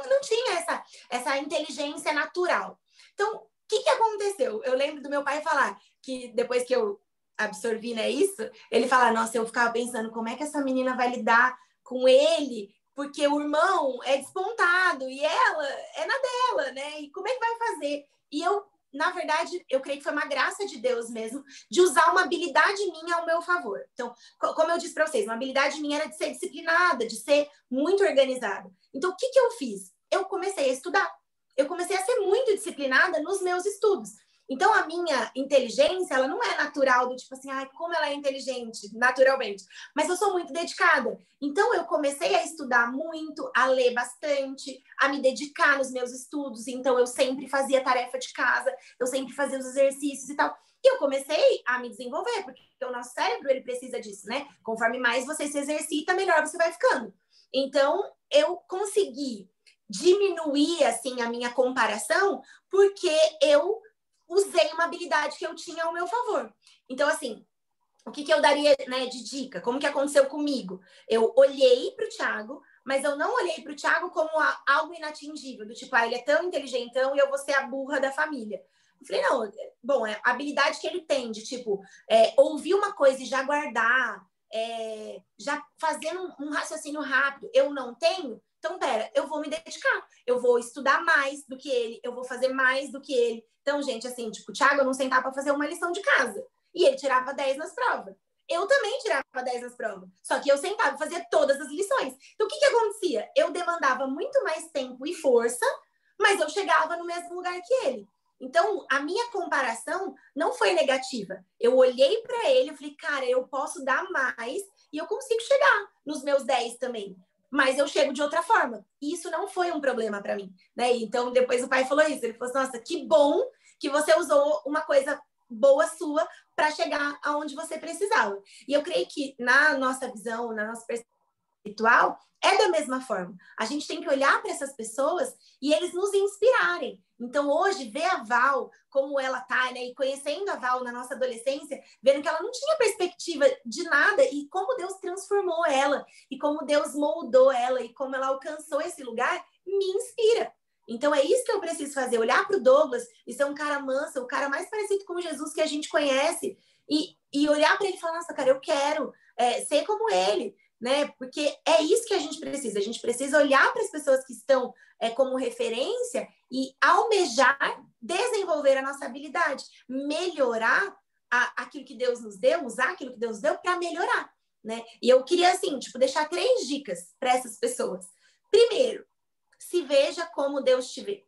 não tinha essa inteligência natural. Então, o que aconteceu? Eu lembro do meu pai falar que depois que eu absorvi, né, isso, ele fala, nossa, eu ficava pensando como é que essa menina vai lidar com ele, porque o irmão é despontado e ela é na dela, né? E como é que vai fazer? E eu, na verdade, eu creio que foi uma graça de Deus mesmo, de usar uma habilidade minha ao meu favor. Então, como eu disse para vocês, uma habilidade minha era de ser disciplinada, de ser muito organizada. Então, o que eu fiz? Eu comecei a estudar. Eu comecei a ser muito disciplinada nos meus estudos. Então, a minha inteligência, ela não é natural, do tipo assim, ai, como ela é inteligente, naturalmente. Mas eu sou muito dedicada. Então, eu comecei a estudar muito, a ler bastante, a me dedicar nos meus estudos. Então, eu sempre fazia tarefa de casa, eu sempre fazia os exercícios e tal. E eu comecei a me desenvolver, porque o nosso cérebro, ele precisa disso, né? Conforme mais você se exercita, melhor você vai ficando. Então, eu consegui diminuir, assim, a minha comparação, porque eu usei uma habilidade que eu tinha ao meu favor. Então, assim, o que eu daria, né, de dica? Como que aconteceu comigo? Eu olhei para o Thiago, mas eu não olhei para o Thiago como algo inatingível, do tipo, ele é tão inteligentão e eu vou ser a burra da família. Eu falei, não, bom, é a habilidade que ele tem de, tipo, ouvir uma coisa e já guardar, já fazendo um raciocínio rápido, eu não tenho. Então, pera, eu vou me dedicar, eu vou estudar mais do que ele, eu vou fazer mais do que ele. Então, gente, assim, tipo, o Thiago não sentava para fazer uma lição de casa e ele tirava 10 nas provas. Eu também tirava 10 nas provas, só que eu sentava e fazia todas as lições. Então, o que acontecia? Eu demandava muito mais tempo e força, mas eu chegava no mesmo lugar que ele. Então, a minha comparação não foi negativa. Eu olhei para ele e falei, cara, eu posso dar mais e eu consigo chegar nos meus 10 também. Mas eu chego de outra forma. E isso não foi um problema para mim, né? Então, depois o pai falou isso. Ele falou assim, nossa, que bom que você usou uma coisa boa sua para chegar aonde você precisava. E eu creio que na nossa visão, na nossa perspectiva espiritual, é da mesma forma. A gente tem que olhar para essas pessoas e eles nos inspirarem. Então, hoje, ver a Val como ela tá, né? E conhecendo a Val na nossa adolescência, vendo que ela não tinha perspectiva de nada e como Deus transformou ela e como Deus moldou ela e como ela alcançou esse lugar, me inspira. Então, é isso que eu preciso fazer. Olhar para o Douglas e ser um cara manso, o cara mais parecido com Jesus que a gente conhece e olhar para ele e falar, nossa, cara, eu quero ser como ele. Né? Porque é isso que a gente precisa. A gente precisa olhar para as pessoas que estão como referência e almejar desenvolver a nossa habilidade, melhorar aquilo que Deus nos deu, usar aquilo que Deus nos deu para melhorar, né? E eu queria, assim, tipo, deixar 3 dicas para essas pessoas. Primeiro, se veja como Deus te vê.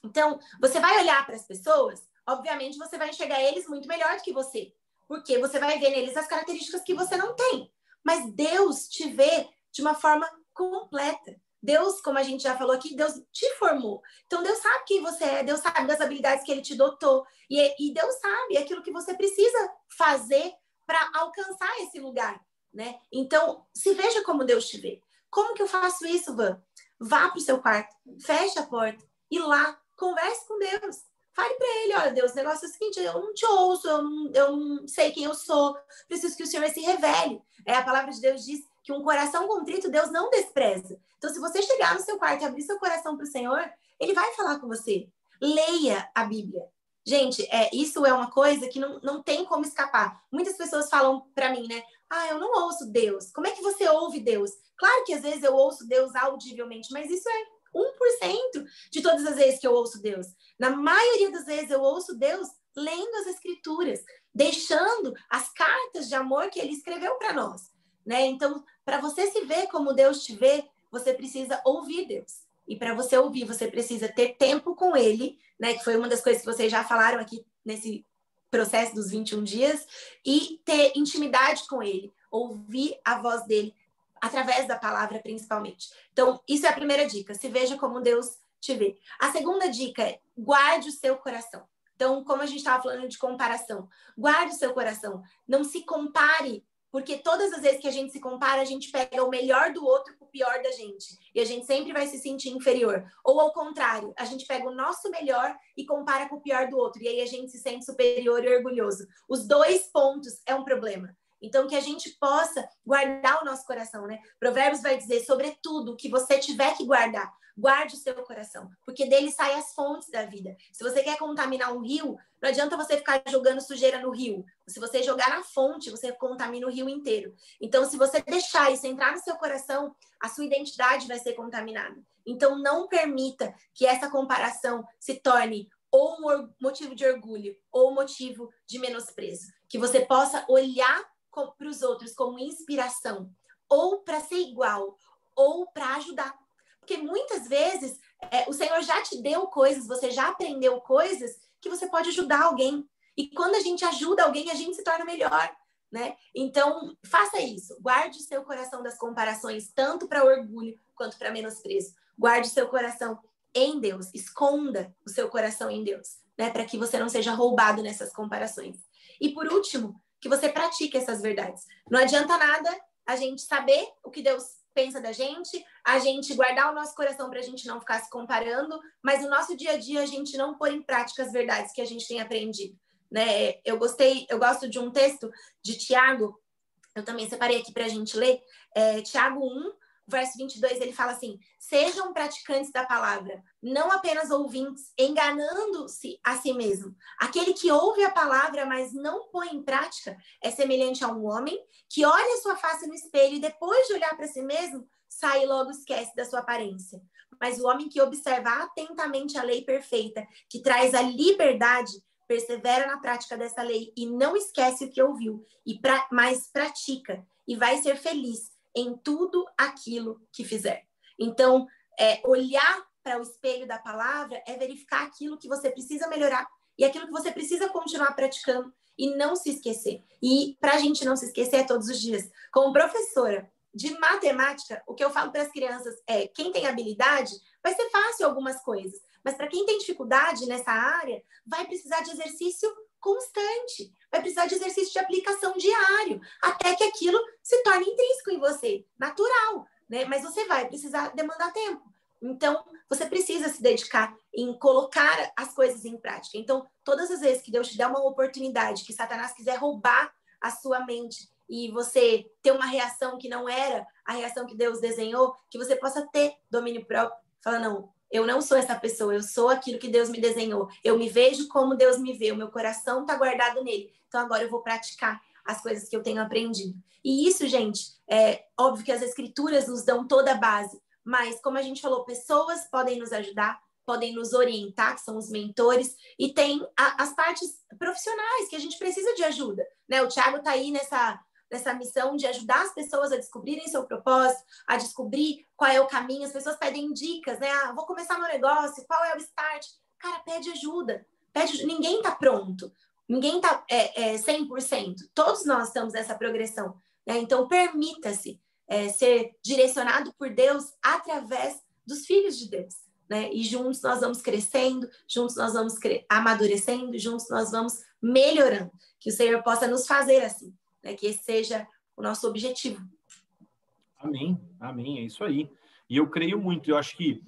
Então, você vai olhar para as pessoas, obviamente você vai enxergar eles muito melhor do que você, porque você vai ver neles as características que você não tem. Mas Deus te vê de uma forma completa. Deus, como a gente já falou aqui, Deus te formou. Então, Deus sabe quem você é, Deus sabe das habilidades que Ele te dotou. E Deus sabe aquilo que você precisa fazer para alcançar esse lugar, né? Então, se veja como Deus te vê. Como que eu faço isso, Van? Vá para o seu quarto, feche a porta e lá, converse com Deus. Fale para ele, olha, Deus, o negócio é o seguinte, eu não te ouço, eu não sei quem eu sou, preciso que o Senhor se revele. A palavra de Deus diz que um coração contrito Deus não despreza. Então, se você chegar no seu quarto e abrir seu coração para o Senhor, Ele vai falar com você. Leia a Bíblia. Gente, isso é uma coisa que não tem como escapar. Muitas pessoas falam para mim, né? Ah, eu não ouço Deus. Como é que você ouve Deus? Claro que às vezes eu ouço Deus audivelmente, mas isso é 1% de todas as vezes que eu ouço Deus. Na maioria das vezes eu ouço Deus lendo as Escrituras, deixando as cartas de amor que Ele escreveu para nós, né? Então, para você se ver como Deus te vê, você precisa ouvir Deus. E para você ouvir, você precisa ter tempo com Ele, né? Que foi uma das coisas que vocês já falaram aqui nesse processo dos 21 dias, e ter intimidade com Ele, ouvir a voz dele através da palavra, principalmente. Então, isso é a primeira dica. Se veja como Deus te vê. A segunda dica é guarde o seu coração. Então, como a gente estava falando de comparação, guarde o seu coração. Não se compare, porque todas as vezes que a gente se compara, a gente pega o melhor do outro com o pior da gente. E a gente sempre vai se sentir inferior. Ou ao contrário, a gente pega o nosso melhor e compara com o pior do outro. E aí a gente se sente superior e orgulhoso. Os 2 pontos é um problema. Então, que a gente possa guardar o nosso coração, né? Provérbios vai dizer, sobretudo, o que você tiver que guardar, guarde o seu coração, porque dele saem as fontes da vida. Se você quer contaminar um rio, não adianta você ficar jogando sujeira no rio. Se você jogar na fonte, você contamina o rio inteiro. Então, se você deixar isso entrar no seu coração, a sua identidade vai ser contaminada. Então, não permita que essa comparação se torne ou um motivo de orgulho ou um motivo de menosprezo. Que você possa olhar para os outros como inspiração, ou para ser igual, ou para ajudar. Porque muitas vezes o Senhor já te deu coisas, você já aprendeu coisas que você pode ajudar alguém. E quando a gente ajuda alguém, a gente se torna melhor, né? Então, faça isso. Guarde o seu coração das comparações, tanto para orgulho quanto para menosprezo. Guarde o seu coração em Deus. Esconda o seu coração em Deus, né? Para que você não seja roubado nessas comparações. E por último, que você pratique essas verdades. Não adianta nada a gente saber o que Deus pensa da gente, a gente guardar o nosso coração para a gente não ficar se comparando, mas no nosso dia a dia a gente não pôr em prática as verdades que a gente tem aprendido, né? Eu gosto de um texto de Tiago, eu também separei aqui para a gente ler, Tiago 1, o verso 22, ele fala assim: sejam praticantes da palavra, não apenas ouvintes, enganando-se a si mesmo. Aquele que ouve a palavra, mas não põe em prática, é semelhante a um homem que olha sua face no espelho e depois de olhar para si mesmo, sai e logo esquece da sua aparência. Mas o homem que observa atentamente a lei perfeita, que traz a liberdade, persevera na prática dessa lei e não esquece o que ouviu, mas pratica e vai ser feliz em tudo aquilo que fizer. Então, olhar para o espelho da palavra é verificar aquilo que você precisa melhorar e aquilo que você precisa continuar praticando e não se esquecer. E para a gente não se esquecer é todos os dias. Como professora de matemática, o que eu falo para as crianças é: quem tem habilidade, vai ser fácil algumas coisas, mas para quem tem dificuldade nessa área, vai precisar de exercício constante, vai precisar de exercício de aplicação diário, até que aquilo se torne intrínseco em você, natural, né? Mas você vai precisar demandar tempo. Então, você precisa se dedicar em colocar as coisas em prática. Então, todas as vezes que Deus te der uma oportunidade, que Satanás quiser roubar a sua mente e você ter uma reação que não era a reação que Deus desenhou, que você possa ter domínio próprio, falar: não, eu não sou essa pessoa, eu sou aquilo que Deus me desenhou. Eu me vejo como Deus me vê, o meu coração está guardado nele. Então, agora eu vou praticar as coisas que eu tenho aprendido. E isso, gente, é óbvio que as escrituras nos dão toda a base, mas, como a gente falou, pessoas podem nos ajudar, podem nos orientar, que são os mentores, e tem as partes profissionais, que a gente precisa de ajuda, né? O Thiago está aí nessa missão de ajudar as pessoas a descobrirem seu propósito, a descobrir qual é o caminho. As pessoas pedem dicas, né? Ah, vou começar meu negócio, qual é o start? Cara, pede ajuda. Ninguém está pronto. Ninguém está 100%. Todos nós estamos nessa progressão, né? Então, permita-se ser direcionado por Deus através dos filhos de Deus, né? E juntos nós vamos crescendo, juntos nós vamos amadurecendo, juntos nós vamos melhorando. Que o Senhor possa nos fazer assim, né? Que esse seja o nosso objetivo. Amém, amém, é isso aí. E eu creio muito, eu acho que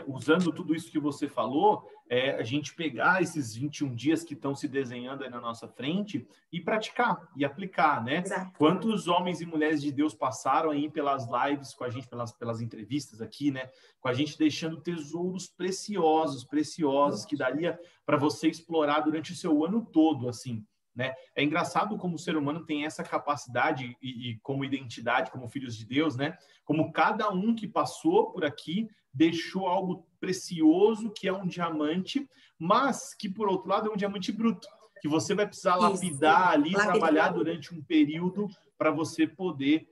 usando tudo isso que você falou, a gente pegar esses 21 dias que estão se desenhando aí na nossa frente e praticar e aplicar, né? Exato. Quantos homens e mulheres de Deus passaram aí pelas lives com a gente, pelas entrevistas aqui, né? Com a gente deixando tesouros preciosos, que daria para você explorar durante o seu ano todo, assim, né? É engraçado como o ser humano tem essa capacidade e como identidade, como filhos de Deus, né? Como cada um que passou por aqui deixou algo precioso, que é um diamante, mas que, por outro lado, é um diamante bruto, que você vai precisar lapidar ali, trabalhar durante um período para você poder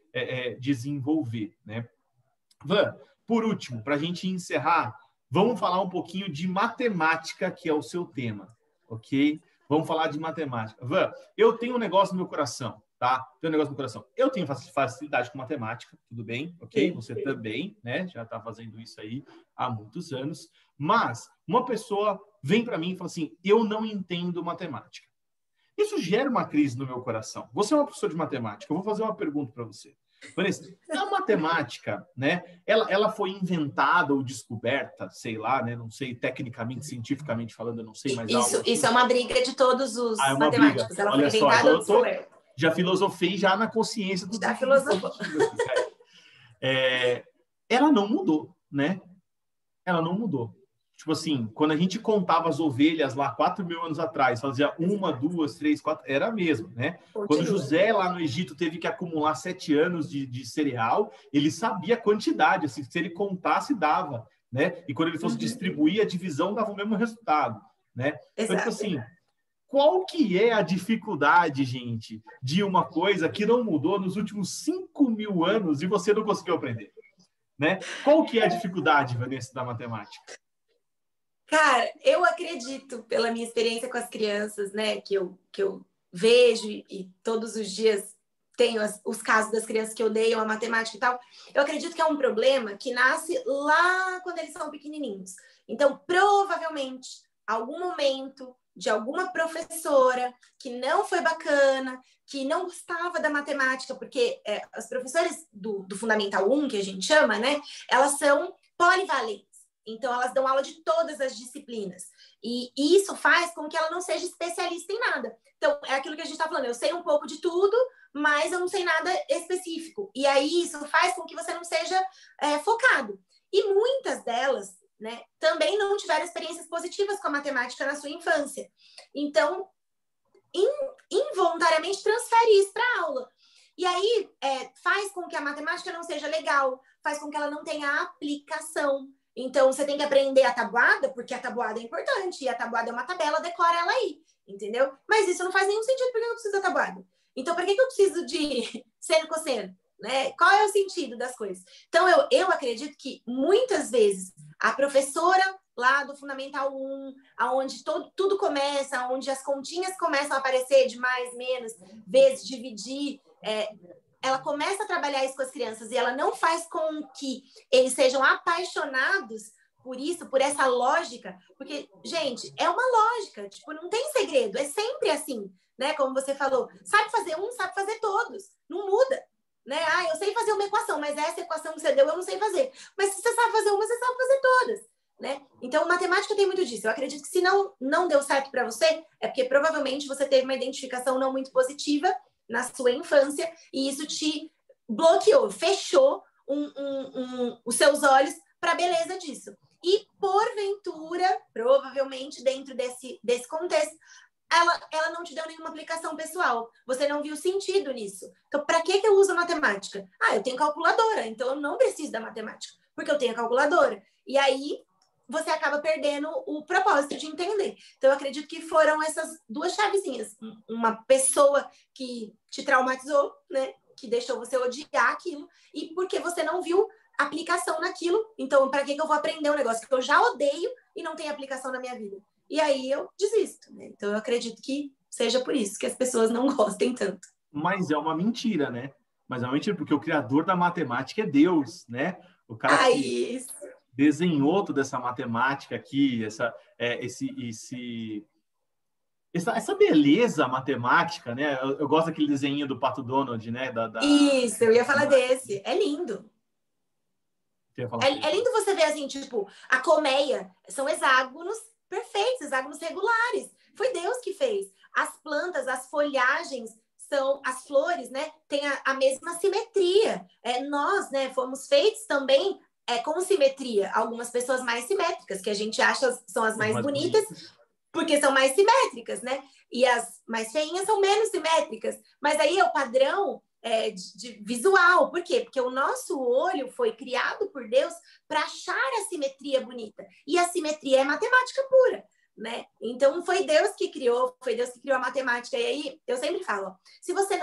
desenvolver, né? Van, por último, para a gente encerrar, vamos falar um pouquinho de matemática, que é o seu tema, ok? Vamos falar de matemática. Van, eu tenho um negócio no meu coração, tá? Tenho um negócio no coração. Eu tenho facilidade com matemática, tudo bem, ok? Você também, né? Já está fazendo isso aí há muitos anos. Mas uma pessoa vem para mim e fala assim: eu não entendo matemática. Isso gera uma crise no meu coração. Você é uma professora de matemática. Eu vou fazer uma pergunta para você. Vanessa, a matemática, né? Ela foi inventada ou descoberta, sei lá, né? Não sei, tecnicamente, cientificamente falando, eu não sei, mas isso é uma briga de todos os matemáticos. Briga. Ela Olha foi inventada ou descoberta. Já filosofei já na consciência do Já filosofou. Ela não mudou, né? Ela não mudou. Tipo assim, quando a gente contava as ovelhas lá 4.000 anos atrás, fazia 1, 2, 3, 4, era mesmo, né? Quando José lá no Egito teve que acumular 7 anos de cereal, ele sabia a quantidade, assim, se ele contasse, dava, né? E quando ele fosse distribuir, a divisão dava o mesmo resultado, né? Então, tipo assim, qual que é a dificuldade, gente, de uma coisa que não mudou nos últimos 5.000 anos e você não conseguiu aprender, né? Qual que é a dificuldade, Vanessa, da matemática? Cara, eu acredito, pela minha experiência com as crianças, né, que eu vejo e todos os dias tenho os casos das crianças que odeiam a matemática e tal, eu acredito que é um problema que nasce lá quando eles são pequenininhos. Então, provavelmente, algum momento de alguma professora que não foi bacana, que não gostava da matemática, porque as professoras do Fundamental 1, que a gente chama, né, elas são polivalentes. Então, elas dão aula de todas as disciplinas. E isso faz com que ela não seja especialista em nada. Então, é aquilo que a gente está falando. Eu sei um pouco de tudo, mas eu não sei nada específico. E aí isso faz com que você não seja focado. E muitas delas, né, também não tiveram experiências positivas com a matemática na sua infância. Então, involuntariamente transfere isso para a aula. E aí faz com que a matemática não seja legal, faz com que ela não tenha aplicação. Então, você tem que aprender a tabuada, porque a tabuada é importante, e a tabuada é uma tabela, decora ela aí, entendeu? Mas isso não faz nenhum sentido, porque eu preciso da tabuada. Então, para que eu preciso de seno e cosseno? Né? Qual é o sentido das coisas? Então, eu acredito que muitas vezes a professora lá do Fundamental 1, onde tudo começa, onde as continhas começam a aparecer de mais, menos, vezes, dividir, ela começa a trabalhar isso com as crianças e ela não faz com que eles sejam apaixonados por isso, por essa lógica, porque, gente, é uma lógica, tipo, não tem segredo, é sempre assim, né? Como você falou, sabe fazer um, sabe fazer todos, não muda, né? Eu sei fazer uma equação, mas essa equação que você deu eu não sei fazer. Mas se você sabe fazer uma, você sabe fazer todas, né? Então, matemática tem muito disso. Eu acredito que se não deu certo para você, é porque provavelmente você teve uma identificação não muito positiva na sua infância e isso te bloqueou, fechou os seus olhos para a beleza disso. E, porventura, provavelmente, dentro desse contexto, ela não te deu nenhuma aplicação pessoal. Você não viu sentido nisso. Então, para que eu uso matemática? Eu tenho calculadora, então eu não preciso da matemática, porque eu tenho a calculadora. E aí, você acaba perdendo o propósito de entender. Então, eu acredito que foram essas duas chavezinhas. Uma pessoa que te traumatizou, né? Que deixou você odiar aquilo, e porque você não viu aplicação naquilo. Então, para que eu vou aprender um negócio que eu já odeio e não tem aplicação na minha vida? E aí eu desisto, né? Então, eu acredito que seja por isso que as pessoas não gostem tanto. Mas é uma mentira, né? Mas é uma mentira, porque o criador da matemática é Deus, né? O cara que Isso. desenhou toda essa matemática aqui, essa beleza matemática, né? Eu gosto daquele desenho do Pato Donald, né? Isso, eu ia falar desse. É lindo. É lindo você ver assim, tipo, a colmeia são hexágonos perfeitos, hexágonos regulares. Foi Deus que fez. As plantas, as folhagens, as flores, né? Tem a mesma simetria. Nós, né, fomos feitos também com simetria. Algumas pessoas mais simétricas, que a gente acha são as mais bonitas, porque são mais simétricas, né? E as mais feinhas são menos simétricas. Mas aí é o padrão de visual. Por quê? Porque o nosso olho foi criado por Deus para achar a simetria bonita. E a simetria é matemática pura, né? Então, foi Deus que criou a matemática. E aí, eu sempre falo, se você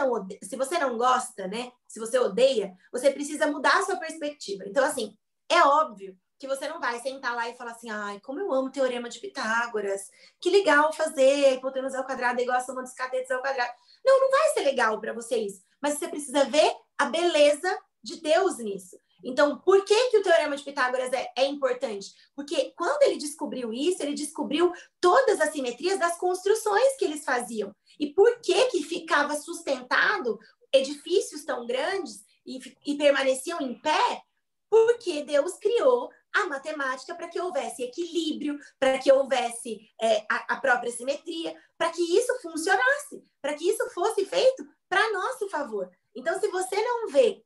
não gosta, né? Se você odeia, você precisa mudar a sua perspectiva. Então, assim, é óbvio que você não vai sentar lá e falar assim, ai, como eu amo o Teorema de Pitágoras, que legal fazer, hipotenusa ao quadrado é igual a soma dos catetos ao quadrado. Não vai ser legal para você isso, mas você precisa ver a beleza de Deus nisso. Então, por que o Teorema de Pitágoras é importante? Porque quando ele descobriu isso, ele descobriu todas as simetrias das construções que eles faziam. E por que ficava sustentado edifícios tão grandes e permaneciam em pé? Porque Deus criou a matemática para que houvesse equilíbrio, para que houvesse a própria simetria, para que isso funcionasse, para que isso fosse feito para nosso favor. Então, se você não vê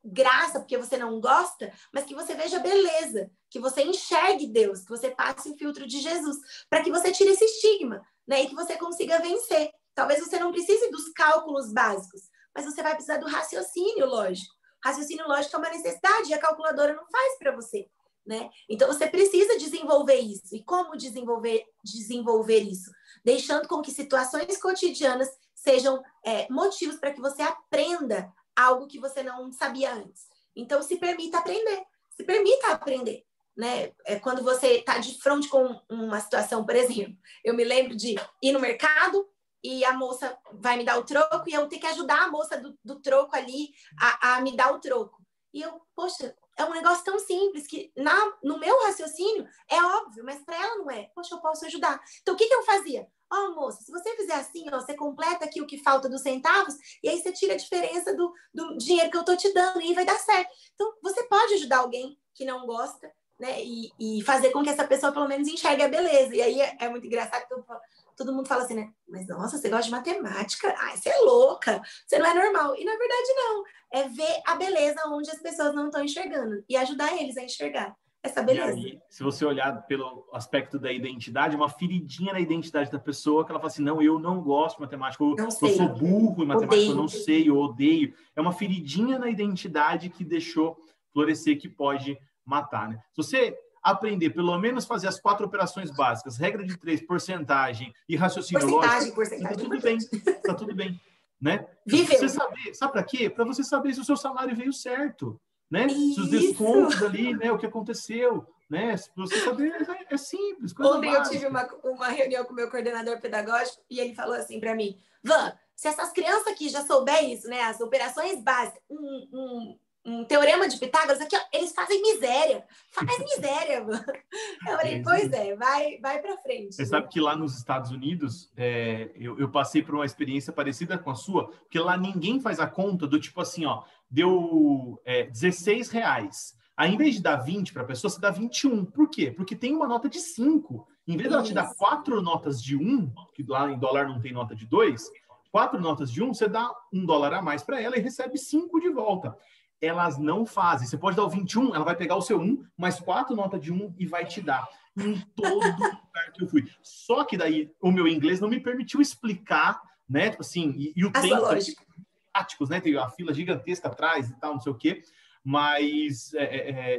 graça porque você não gosta, mas que você veja beleza, que você enxergue Deus, que você passe o filtro de Jesus, para que você tire esse estigma, né, e que você consiga vencer. Talvez você não precise dos cálculos básicos, mas você vai precisar do raciocínio lógico. Raciocínio lógico é uma necessidade e a calculadora não faz para você, né? Então, você precisa desenvolver isso. E como desenvolver isso? Deixando com que situações cotidianas sejam motivos para que você aprenda algo que você não sabia antes. Então, se permita aprender, né? Quando você está de frente com uma situação, por exemplo, eu me lembro de ir no mercado e a moça vai me dar o troco e eu tenho que ajudar a moça do troco ali a me dar o troco. E eu, poxa, é um negócio tão simples que no meu raciocínio é óbvio, mas para ela não é. Poxa, eu posso ajudar. Então, o que eu fazia? Moça, se você fizer assim, você completa aqui o que falta dos centavos e aí você tira a diferença do dinheiro que eu tô te dando e vai dar certo. Então, você pode ajudar alguém que não gosta, né? E fazer com que essa pessoa pelo menos enxergue a beleza. E aí é muito engraçado que eu todo mundo fala assim, né? Mas, nossa, você gosta de matemática? Ai, você é louca, você não é normal. E, na verdade, não. É ver a beleza onde as pessoas não estão enxergando e ajudar eles a enxergar essa E beleza. aí, se você olhar pelo aspecto da identidade, uma feridinha na identidade da pessoa, que ela fala assim, não, eu não gosto de matemática, eu sou burro em matemática, eu não sei, eu odeio. É uma feridinha na identidade que deixou florescer, que pode matar, né? Se você aprender, pelo menos fazer as 4 operações básicas, regra de 3, porcentagem e raciocínio lógico, tá tudo bem, tá tudo bem, né? Você saber, sabe para quê? Para você saber se o seu salário veio certo, né? Se os descontos ali, né? O que aconteceu, né? Se você saber, é simples. Ontem eu tive uma reunião com o meu coordenador pedagógico e ele falou assim para mim, Van, se essas crianças aqui já souberem isso, né? As operações básicas, um teorema de Pitágoras aqui, ó, eles fazem miséria. Faz miséria, Van. Eu falei, pois é, vai para frente. Você sabe que lá nos Estados Unidos, eu passei por uma experiência parecida com a sua, porque lá ninguém faz a conta do tipo assim, ó, deu R$16. Aí, em vez de dar 20 para a pessoa, você dá 21. Por quê? Porque tem uma nota de 5. Em vez de ela te dar 4 notas de 1, que lá em dólar não tem nota de 2, 4 notas de 1, você dá $1 a mais para ela e recebe 5 de volta. Elas não fazem. Você pode dar o 21, ela vai pegar o seu 1, mais 4 notas de 1 e vai te dar. Em todo lugar que eu fui. Só que daí o meu inglês não me permitiu explicar, né? Tipo assim, e o tempo práticos, né? Tem a fila gigantesca atrás e tal, não sei o quê. Mas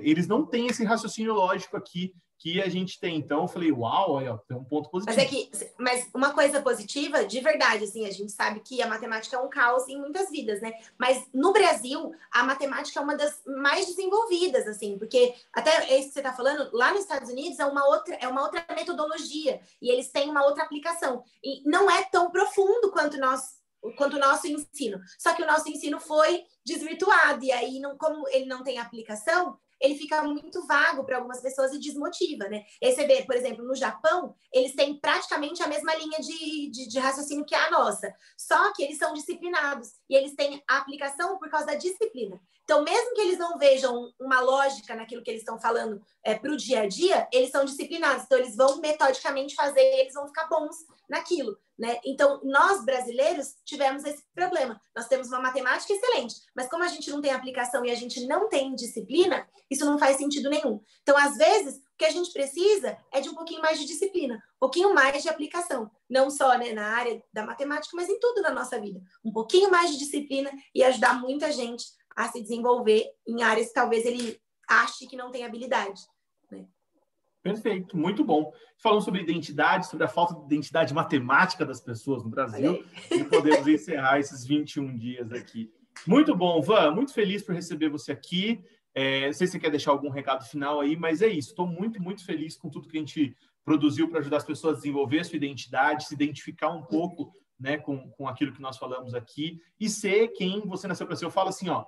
eles não têm esse raciocínio lógico aqui que a gente tem. Então, eu falei, uau, aí, ó, tem um ponto positivo. Mas uma coisa positiva, de verdade, assim, a gente sabe que a matemática é um caos em muitas vidas, né? Mas no Brasil, a matemática é uma das mais desenvolvidas, assim, porque até isso que você está falando, lá nos Estados Unidos é uma outra metodologia e eles têm uma outra aplicação. E não é tão profundo quanto o nosso ensino. Só que o nosso ensino foi desvirtuado, e aí, como ele não tem aplicação, ele fica muito vago para algumas pessoas e desmotiva, né? E você vê, por exemplo, no Japão, eles têm praticamente a mesma linha de raciocínio que a nossa, só que eles são disciplinados, e eles têm a aplicação por causa da disciplina. Então, mesmo que eles não vejam uma lógica naquilo que eles estão falando para o dia a dia, eles são disciplinados, então eles vão metodicamente fazer e eles vão ficar bons naquilo, né? Então, nós brasileiros tivemos esse problema. Nós temos uma matemática excelente, mas como a gente não tem aplicação e a gente não tem disciplina, isso não faz sentido nenhum. Então, às vezes, o que a gente precisa é de um pouquinho mais de disciplina, um pouquinho mais de aplicação, não só, né, na área da matemática, mas em tudo na nossa vida. Um pouquinho mais de disciplina e ajudar muita gente a se desenvolver em áreas que talvez ele ache que não tem habilidade, né? Perfeito, muito bom. Falando sobre identidade, sobre a falta de identidade matemática das pessoas no Brasil, e podemos encerrar esses 21 dias aqui. Muito bom, Van, muito feliz por receber você aqui. Não sei se você quer deixar algum recado final aí, mas é isso. Estou muito, muito feliz com tudo que a gente produziu para ajudar as pessoas a desenvolver a sua identidade, se identificar um pouco, né, com aquilo que nós falamos aqui e ser quem você nasceu para ser. Eu falo assim, ó,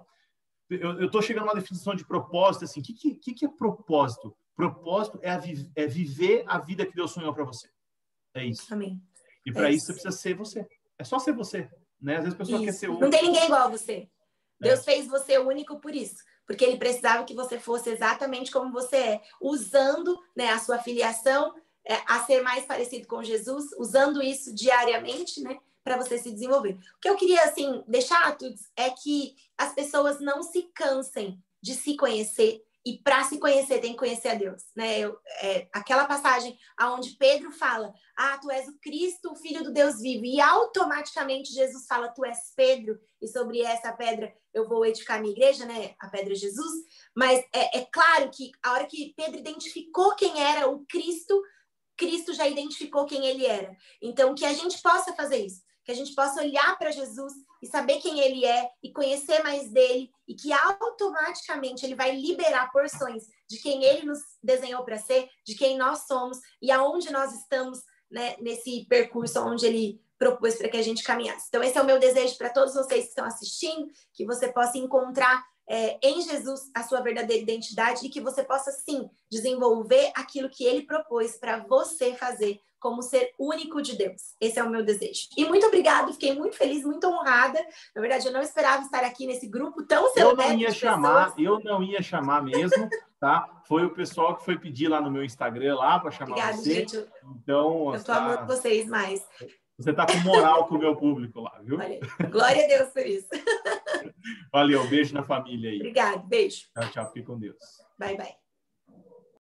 eu estou chegando a uma definição de propósito, assim, o que é propósito? Propósito é viver a vida que Deus sonhou para você. É isso. Amém. E para isso você precisa ser você. É só ser você, né? Às vezes a pessoa quer ser outro. Não tem ninguém igual a você. Deus fez você único por isso. Porque ele precisava que você fosse exatamente como você é. Usando, né, a sua filiação a ser mais parecido com Jesus. Usando isso diariamente, né? Para você se desenvolver. O que eu queria, assim, deixar, Tudes, é que as pessoas não se cansem de se conhecer. E para se conhecer, tem que conhecer a Deus, né? Aquela passagem onde Pedro fala, tu és o Cristo, o Filho do Deus vivo. E automaticamente Jesus fala, tu és Pedro, e sobre essa pedra eu vou edificar a minha igreja, né? A pedra é Jesus. Mas é claro que a hora que Pedro identificou quem era o Cristo, Cristo já identificou quem ele era. Então, que a gente possa fazer isso. Que a gente possa olhar para Jesus e saber quem ele é e conhecer mais dele e que automaticamente ele vai liberar porções de quem ele nos desenhou para ser, de quem nós somos e aonde nós estamos, né, nesse percurso onde ele propôs para que a gente caminhasse. Então esse é o meu desejo para todos vocês que estão assistindo, que você possa encontrar em Jesus a sua verdadeira identidade e que você possa, sim, desenvolver aquilo que ele propôs para você fazer como ser único de Deus. Esse é o meu desejo. E muito obrigada, fiquei muito feliz, muito honrada. Na verdade, eu não esperava estar aqui nesse grupo tão seleto de pessoas. Eu não ia chamar mesmo, tá? Foi o pessoal que foi pedir lá no meu Instagram lá para chamar Obrigada, você. gente. Então, Eu tô amando vocês mais. Você está com moral com o meu público lá, viu? Olha, glória a Deus por isso. Valeu, beijo na família aí. Obrigada, beijo. Tchau, tchau, fique com Deus. Bye, bye.